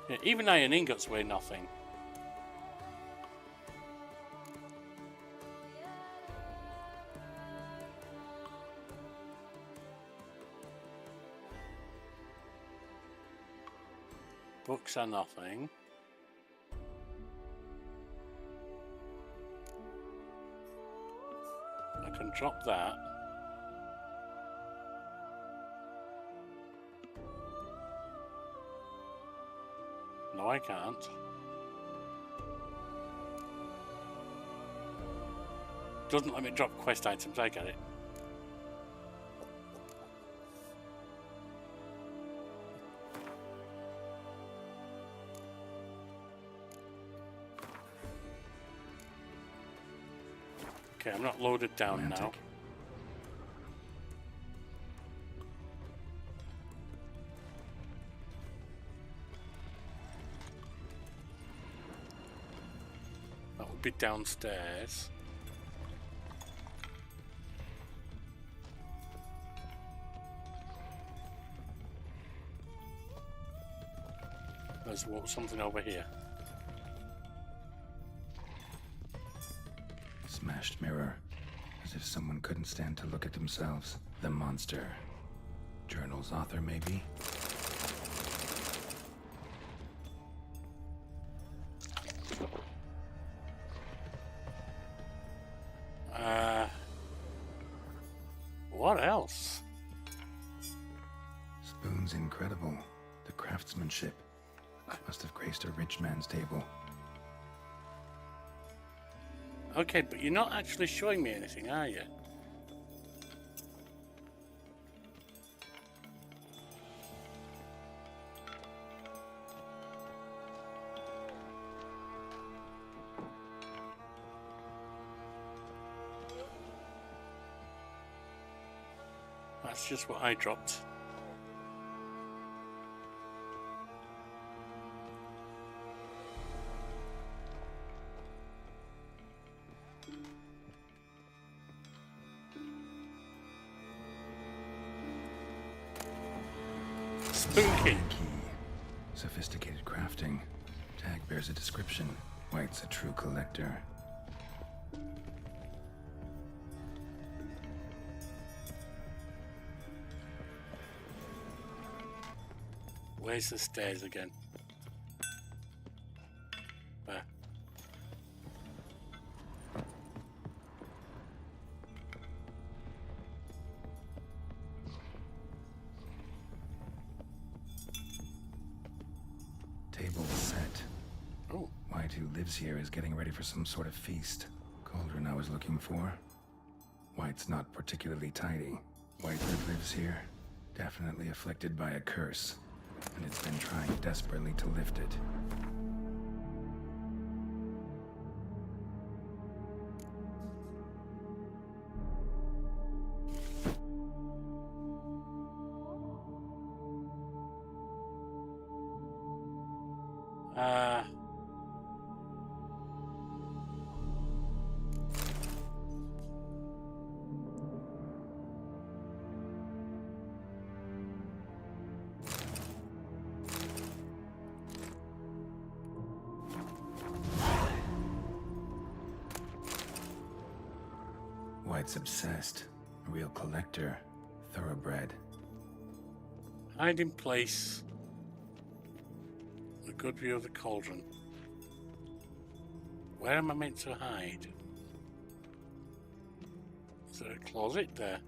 Yeah, even iron ingots weigh nothing. Books are nothing. I can drop that. No, I can't. Doesn't let me drop quest items, I get it. Okay, I'm not loaded down now. That would be downstairs. There's something over here. Smashed mirror. As if someone couldn't stand to look at themselves. The monster. Journal's author, maybe? What else? Spoon's incredible. The craftsmanship. Must have graced a rich man's table. Okay, but you're not actually showing me anything, are you? That's just what I dropped. Spooky. Sophisticated crafting. Tag bears a description. White's a true collector. Where's the stairs again? There. Table set. Oh. White, who lives here, is getting ready for some sort of feast. Cauldron I was looking for. White's not particularly tidy. White that lives here, definitely afflicted by a curse. And it's been trying desperately to lift it. White's obsessed. A real collector. Thoroughbred. Hiding place. A good view of the cauldron. Where am I meant to hide? Is there a closet there?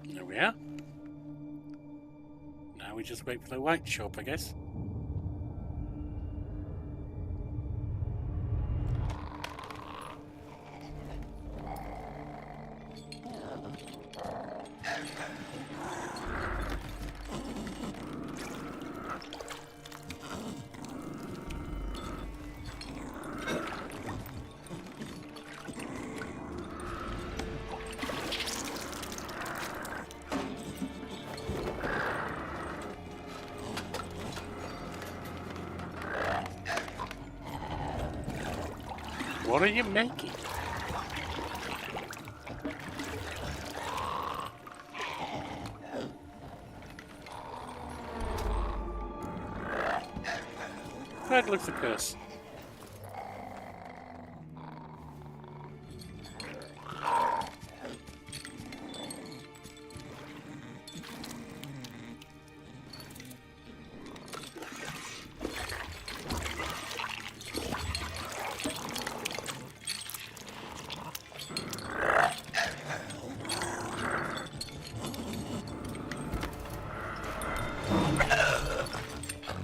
There we are. Now we just wait for the white shop, I guess. What are you making? That looks a curse.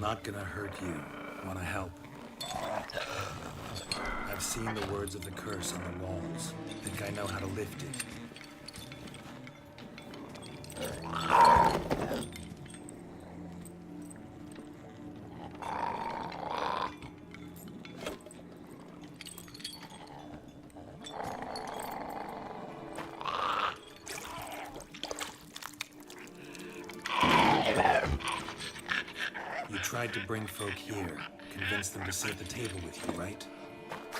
Not gonna hurt you. Wanna help? I've seen the words of the curse on the walls. Think I know how to lift it. You tried to bring folk here, convince them to sit at the table with you, right?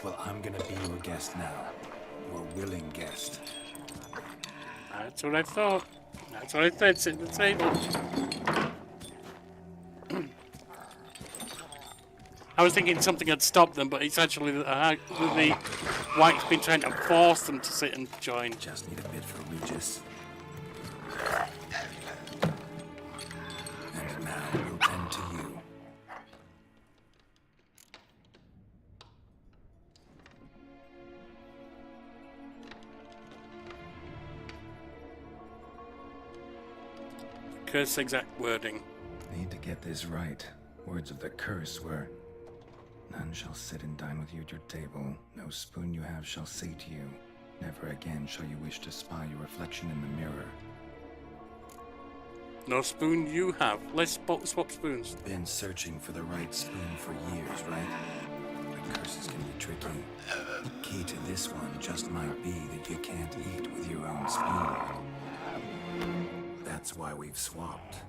Well, I'm gonna be your guest now. Your willing guest. That's what I thought. That's what I said, sit at the table. I was thinking something had stopped them, but it's actually the White's been trying to force them to sit and join. Just need a bit for Regis. And now we'll tend to you. Curse exact wording. Need to get this right. Words of the curse were, none shall sit and dine with you at your table. No spoon you have shall say to you, never again shall you wish to spy your reflection in the mirror. No spoon you have. Let's swap spoons. Been searching for the right spoon for years, right? But curses can be tricky. Key to this one just might be that you can't eat with your own spoon. That's why we've swapped.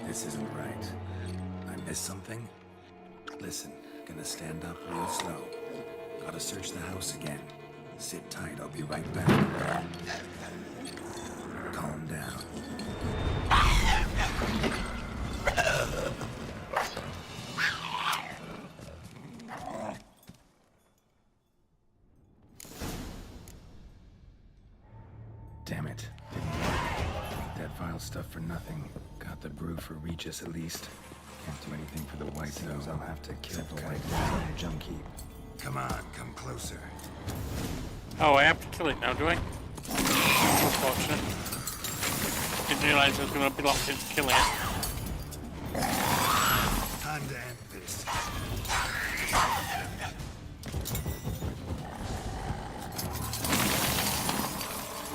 This isn't right. I missed something? Listen, gonna stand up real slow. Gotta search the house again. Sit tight, I'll be right back. Calm down. Damn it. Didn't work. Ate that vile stuff for nothing. Got the brew for Regis at least. Can't do anything for the White though. I'll have to kill the White down in junk heap. Come on, come closer. Oh, I have to kill it now, do I? Unfortunate. Didn't realise I was going to be locked into killing it. Time to end this.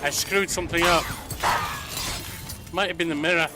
I screwed something up. Might have been the mirror.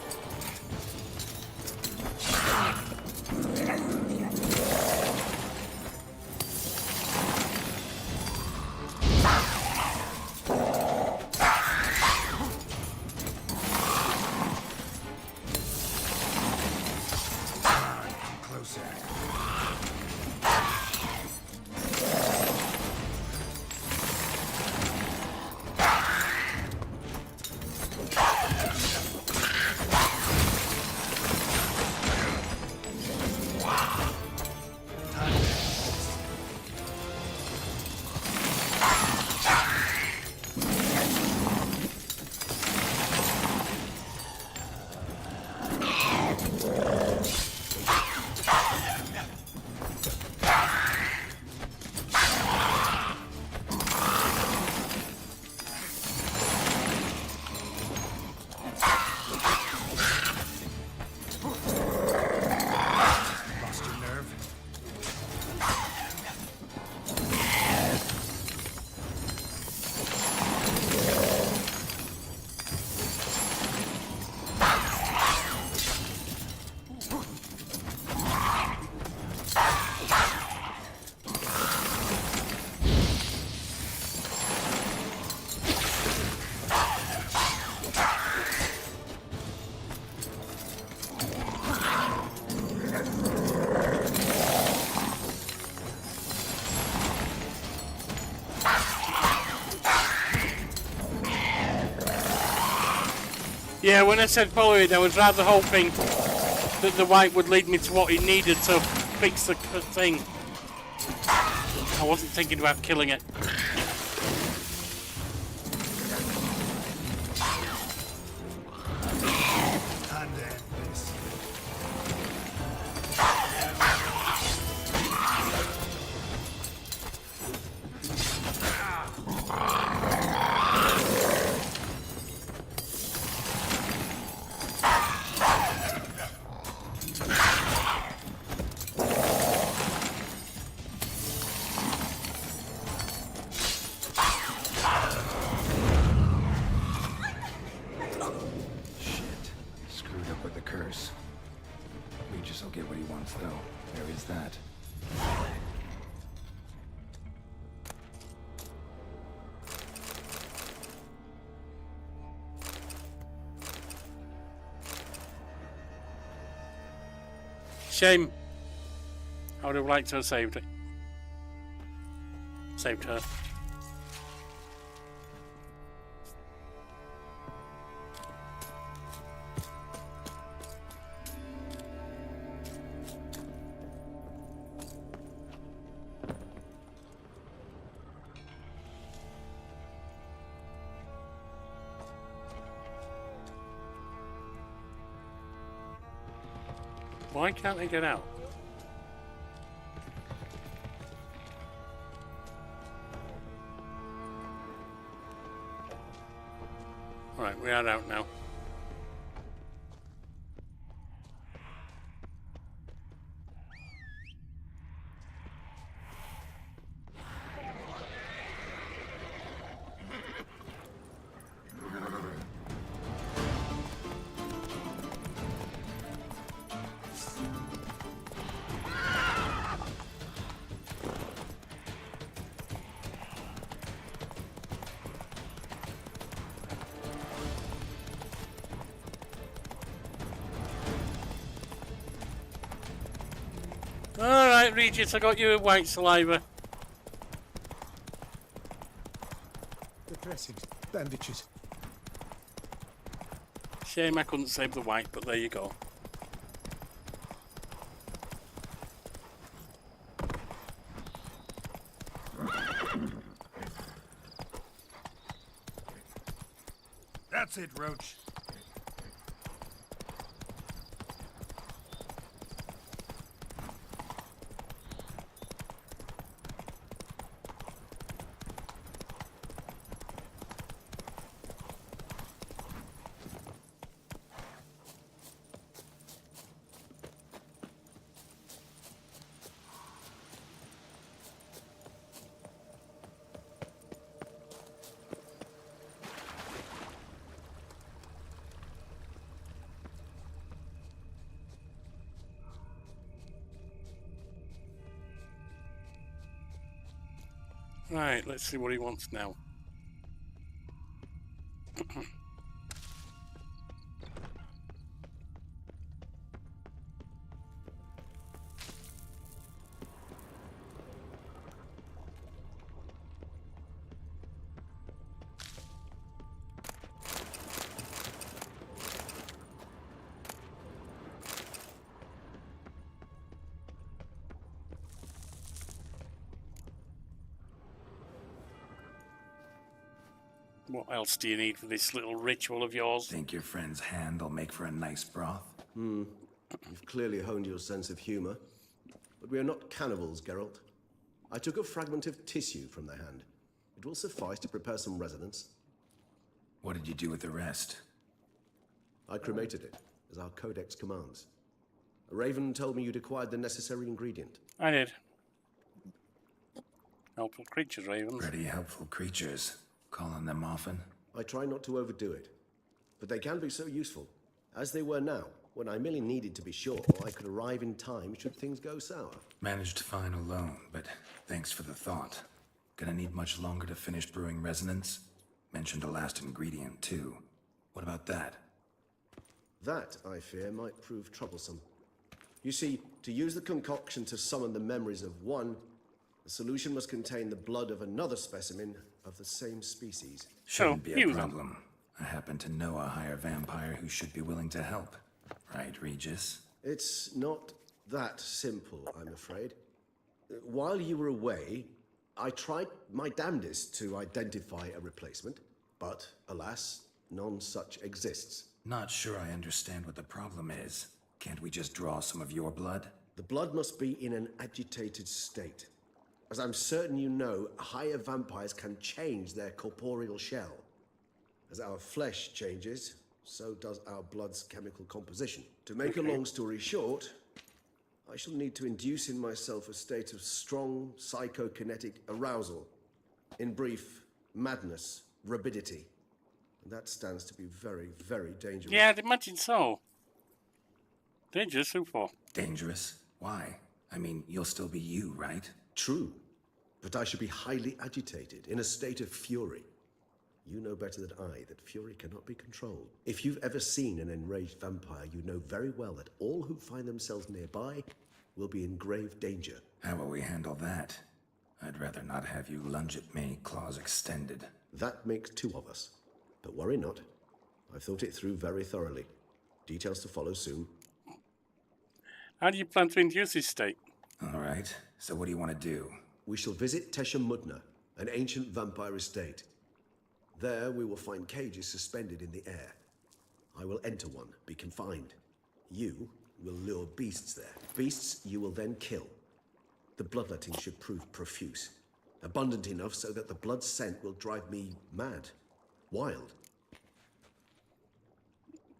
Yeah, when I said follow it, I was rather hoping that the White would lead me to what he needed to fix the thing. I wasn't thinking about killing it. Time to end this. Regis will get what he wants, though. There is that. Shame. I would have liked to have saved it. Saved her. Why can't they get out? Right, we are out now. Alright, Regis, I got you a white saliva. The dressings, bandages. Shame I couldn't save the white, but there you go. That's it, Roach. Right, let's see what he wants now. What else do you need for this little ritual of yours? Think your friend's hand will make for a nice broth? You've clearly honed your sense of humor. But we are not cannibals, Geralt. I took a fragment of tissue from their hand. It will suffice to prepare some resonance. What did you do with the rest? I cremated it, as our codex commands. A raven told me you'd acquired the necessary ingredient. I did. Helpful creatures, ravens. Pretty helpful creatures. Call on them often? I try not to overdo it. But they can be so useful, as they were now, when I merely needed to be sure I could arrive in time should things go sour. Managed fine alone, but thanks for the thought. Gonna need much longer to finish brewing resonance? Mentioned a last ingredient, too. What about that? That, I fear, might prove troublesome. You see, to use the concoction to summon the memories of one, the solution must contain the blood of another specimen of the same species. Shouldn't be a problem. I happen to know a higher vampire who should be willing to help. Right, Regis? It's not that simple, I'm afraid. While you were away, I tried my damnedest to identify a replacement, but alas, none such exists. Not sure I understand what the problem is. Can't we just draw some of your blood? The blood must be in an agitated state. As I'm certain you know, higher vampires can change their corporeal shell. As our flesh changes, so does our blood's chemical composition. To make a long story short, I shall need to induce in myself a state of strong psychokinetic arousal. In brief, madness, rabidity. And that stands to be very, very dangerous. Yeah, I'd imagine so. Dangerous, who for? Dangerous? Why? I mean, you'll still be you, right? True, but I should be highly agitated, in a state of fury. You know better than I that fury cannot be controlled. If you've ever seen an enraged vampire, you know very well that all who find themselves nearby we'll be in grave danger. How will we handle that? I'd rather not have you lunge at me, claws extended. That makes two of us. But worry not. I've thought it through very thoroughly. Details to follow soon. How do you plan to induce this state? All right, so what do you want to do? We shall visit Tesha Mudna, an ancient vampire estate. There we will find cages suspended in the air. I will enter one, be confined. You will lure beasts there. Beasts you will then kill. The bloodletting should prove profuse. Abundant enough so that the blood scent will drive me mad. Wild.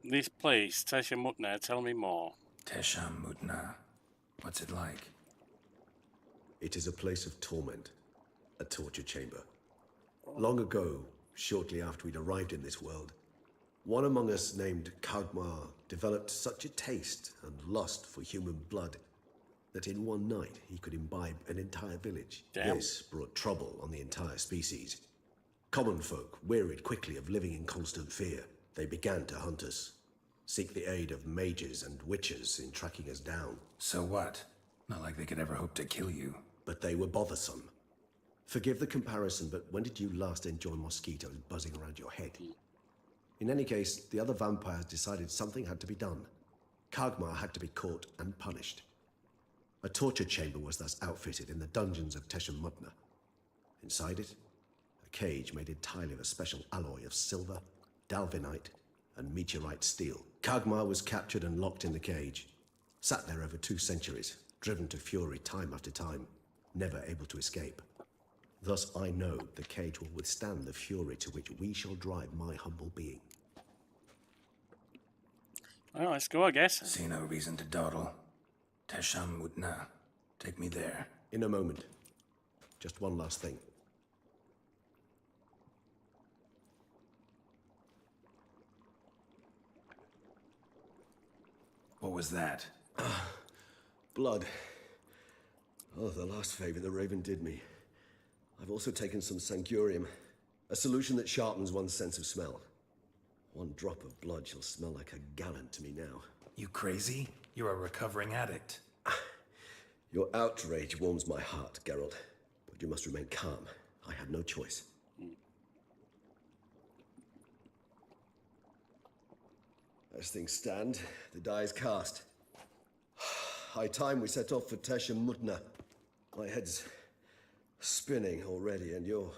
This place, Tesha Mutna, tell me more. Tesha Mudna. What's it like? It is a place of torment. A torture chamber. Long ago, shortly after we'd arrived in this world, one among us named Kagmar developed such a taste and lust for human blood that in one night he could imbibe an entire village. Damn. This brought trouble on the entire species. Common folk wearied quickly of living in constant fear. They began to hunt us, seek the aid of mages and witches in tracking us down. So what? Not like they could ever hope to kill you. But they were bothersome. Forgive the comparison, but when did you last enjoy mosquitoes buzzing around your head? In any case, the other vampires decided something had to be done. Kagmar had to be caught and punished. A torture chamber was thus outfitted in the dungeons of Tesha Mudna. Inside it, a cage made entirely of a special alloy of silver, dalvinite, and meteorite steel. Kagmar was captured and locked in the cage. Sat there over 2 centuries, driven to fury time after time, never able to escape. Thus I know the cage will withstand the fury to which we shall drive my humble being. Well, let's go, I guess. See no reason to dawdle. Tesha Mudna. Take me there. In a moment. Just one last thing. What was that? Blood. Oh, the last favor the Raven did me. I've also taken some Sangurium, a solution that sharpens one's sense of smell. One drop of blood shall smell like a gallon to me now. You crazy? You're a recovering addict. Your outrage warms my heart, Geralt. But you must remain calm. I had no choice. As things stand, the die is cast. High time we set off for Tesha Mudna. My head's spinning already, and you're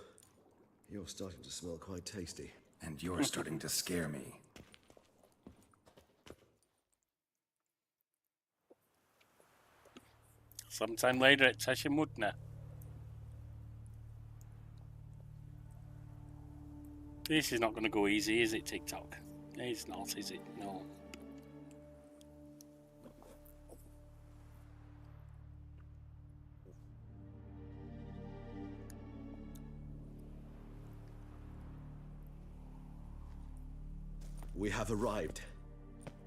starting to smell quite tasty. And you're starting to scare me. Sometime later at Tesha Mudna. This is not going to go easy, is it, TikTok? It's not, is it? No. We have arrived.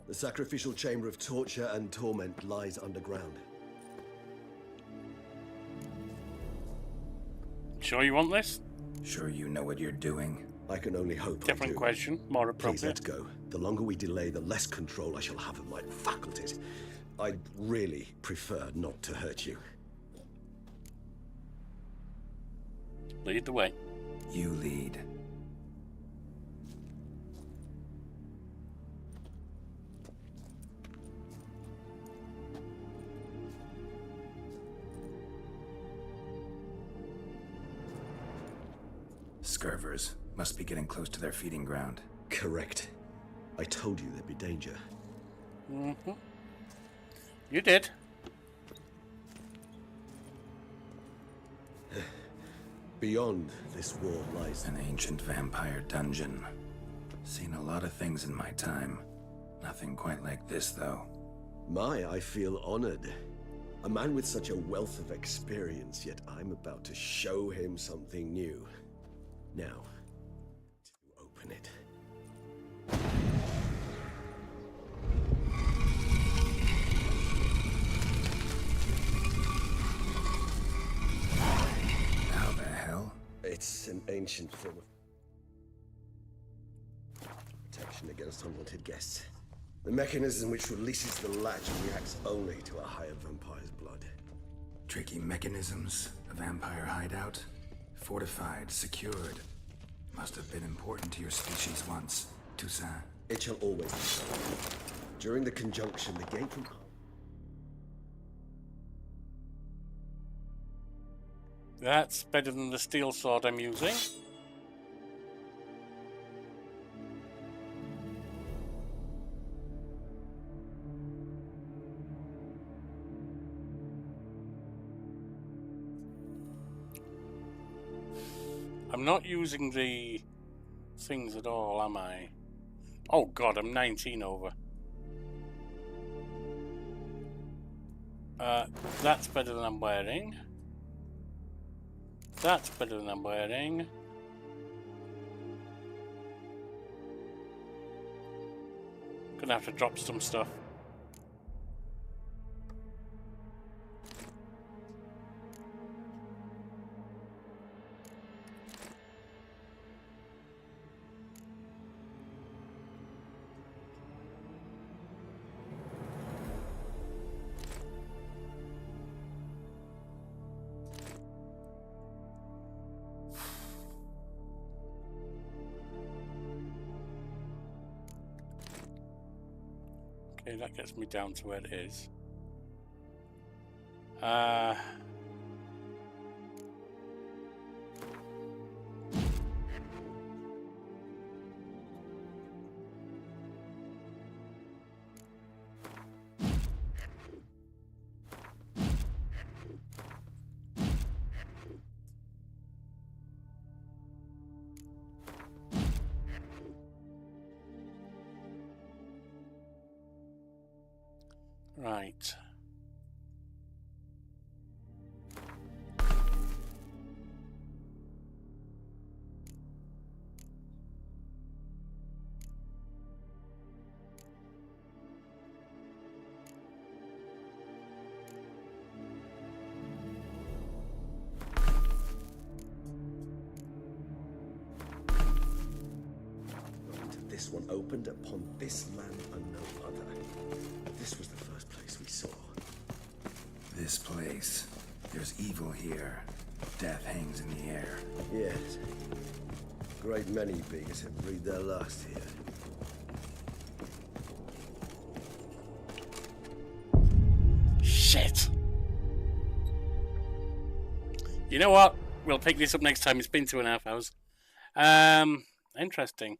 The sacrificial chamber of torture and torment lies underground. Sure you want this? Sure you know what you're doing? I can only hope. Different question, more appropriate. Please, let's go. The longer we delay, the less control I shall have of my faculties. I'd really prefer not to hurt you. Lead the way. You lead. Scurvers must be getting close to their feeding ground. Correct. I told you there'd be danger. Mm-hmm. You did. Beyond this wall lies an ancient vampire dungeon. Seen a lot of things in my time. Nothing quite like this, though. I feel honored. A man with such a wealth of experience, yet I'm about to show him something new. Now, to open it. How the hell? It's an ancient form of protection against unwanted guests. The mechanism which releases the latch reacts only to a higher vampire's blood. Tricky mechanisms, a vampire hideout, fortified, secured. Must have been important to your species once, Toussaint. It shall always be so. During the conjunction, the gate from... That's better than the steel sword I'm using. I'm not using the things at all, am I? Oh god, I'm 19 over. That's better than I'm wearing. That's better than I'm wearing. Gonna have to drop some stuff. Okay, that gets me down to where it is. Right. This one opened upon this land and no other. This was the first place we saw. This place. There's evil here. Death hangs in the air. Yes. A great many beings have breathed their last here. Shit! You know what? We'll pick this up next time. It's been 2.5 hours. Interesting.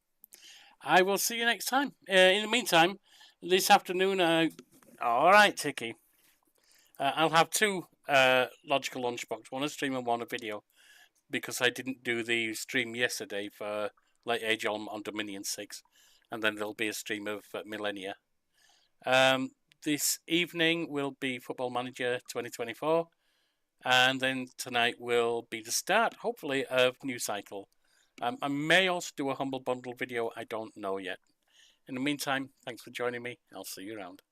I will see you next time. In the meantime, this afternoon, alright, Tiki. I'll have two logical lunchbox, one a stream and one a video, because I didn't do the stream yesterday for Late Age on Dominion 6, and then there'll be a stream of Millennia. This evening will be Football Manager 2024, and then tonight will be the start, hopefully, of New Cycle. I may also do a Humble Bundle video, I don't know yet. In the meantime, thanks for joining me, I'll see you around.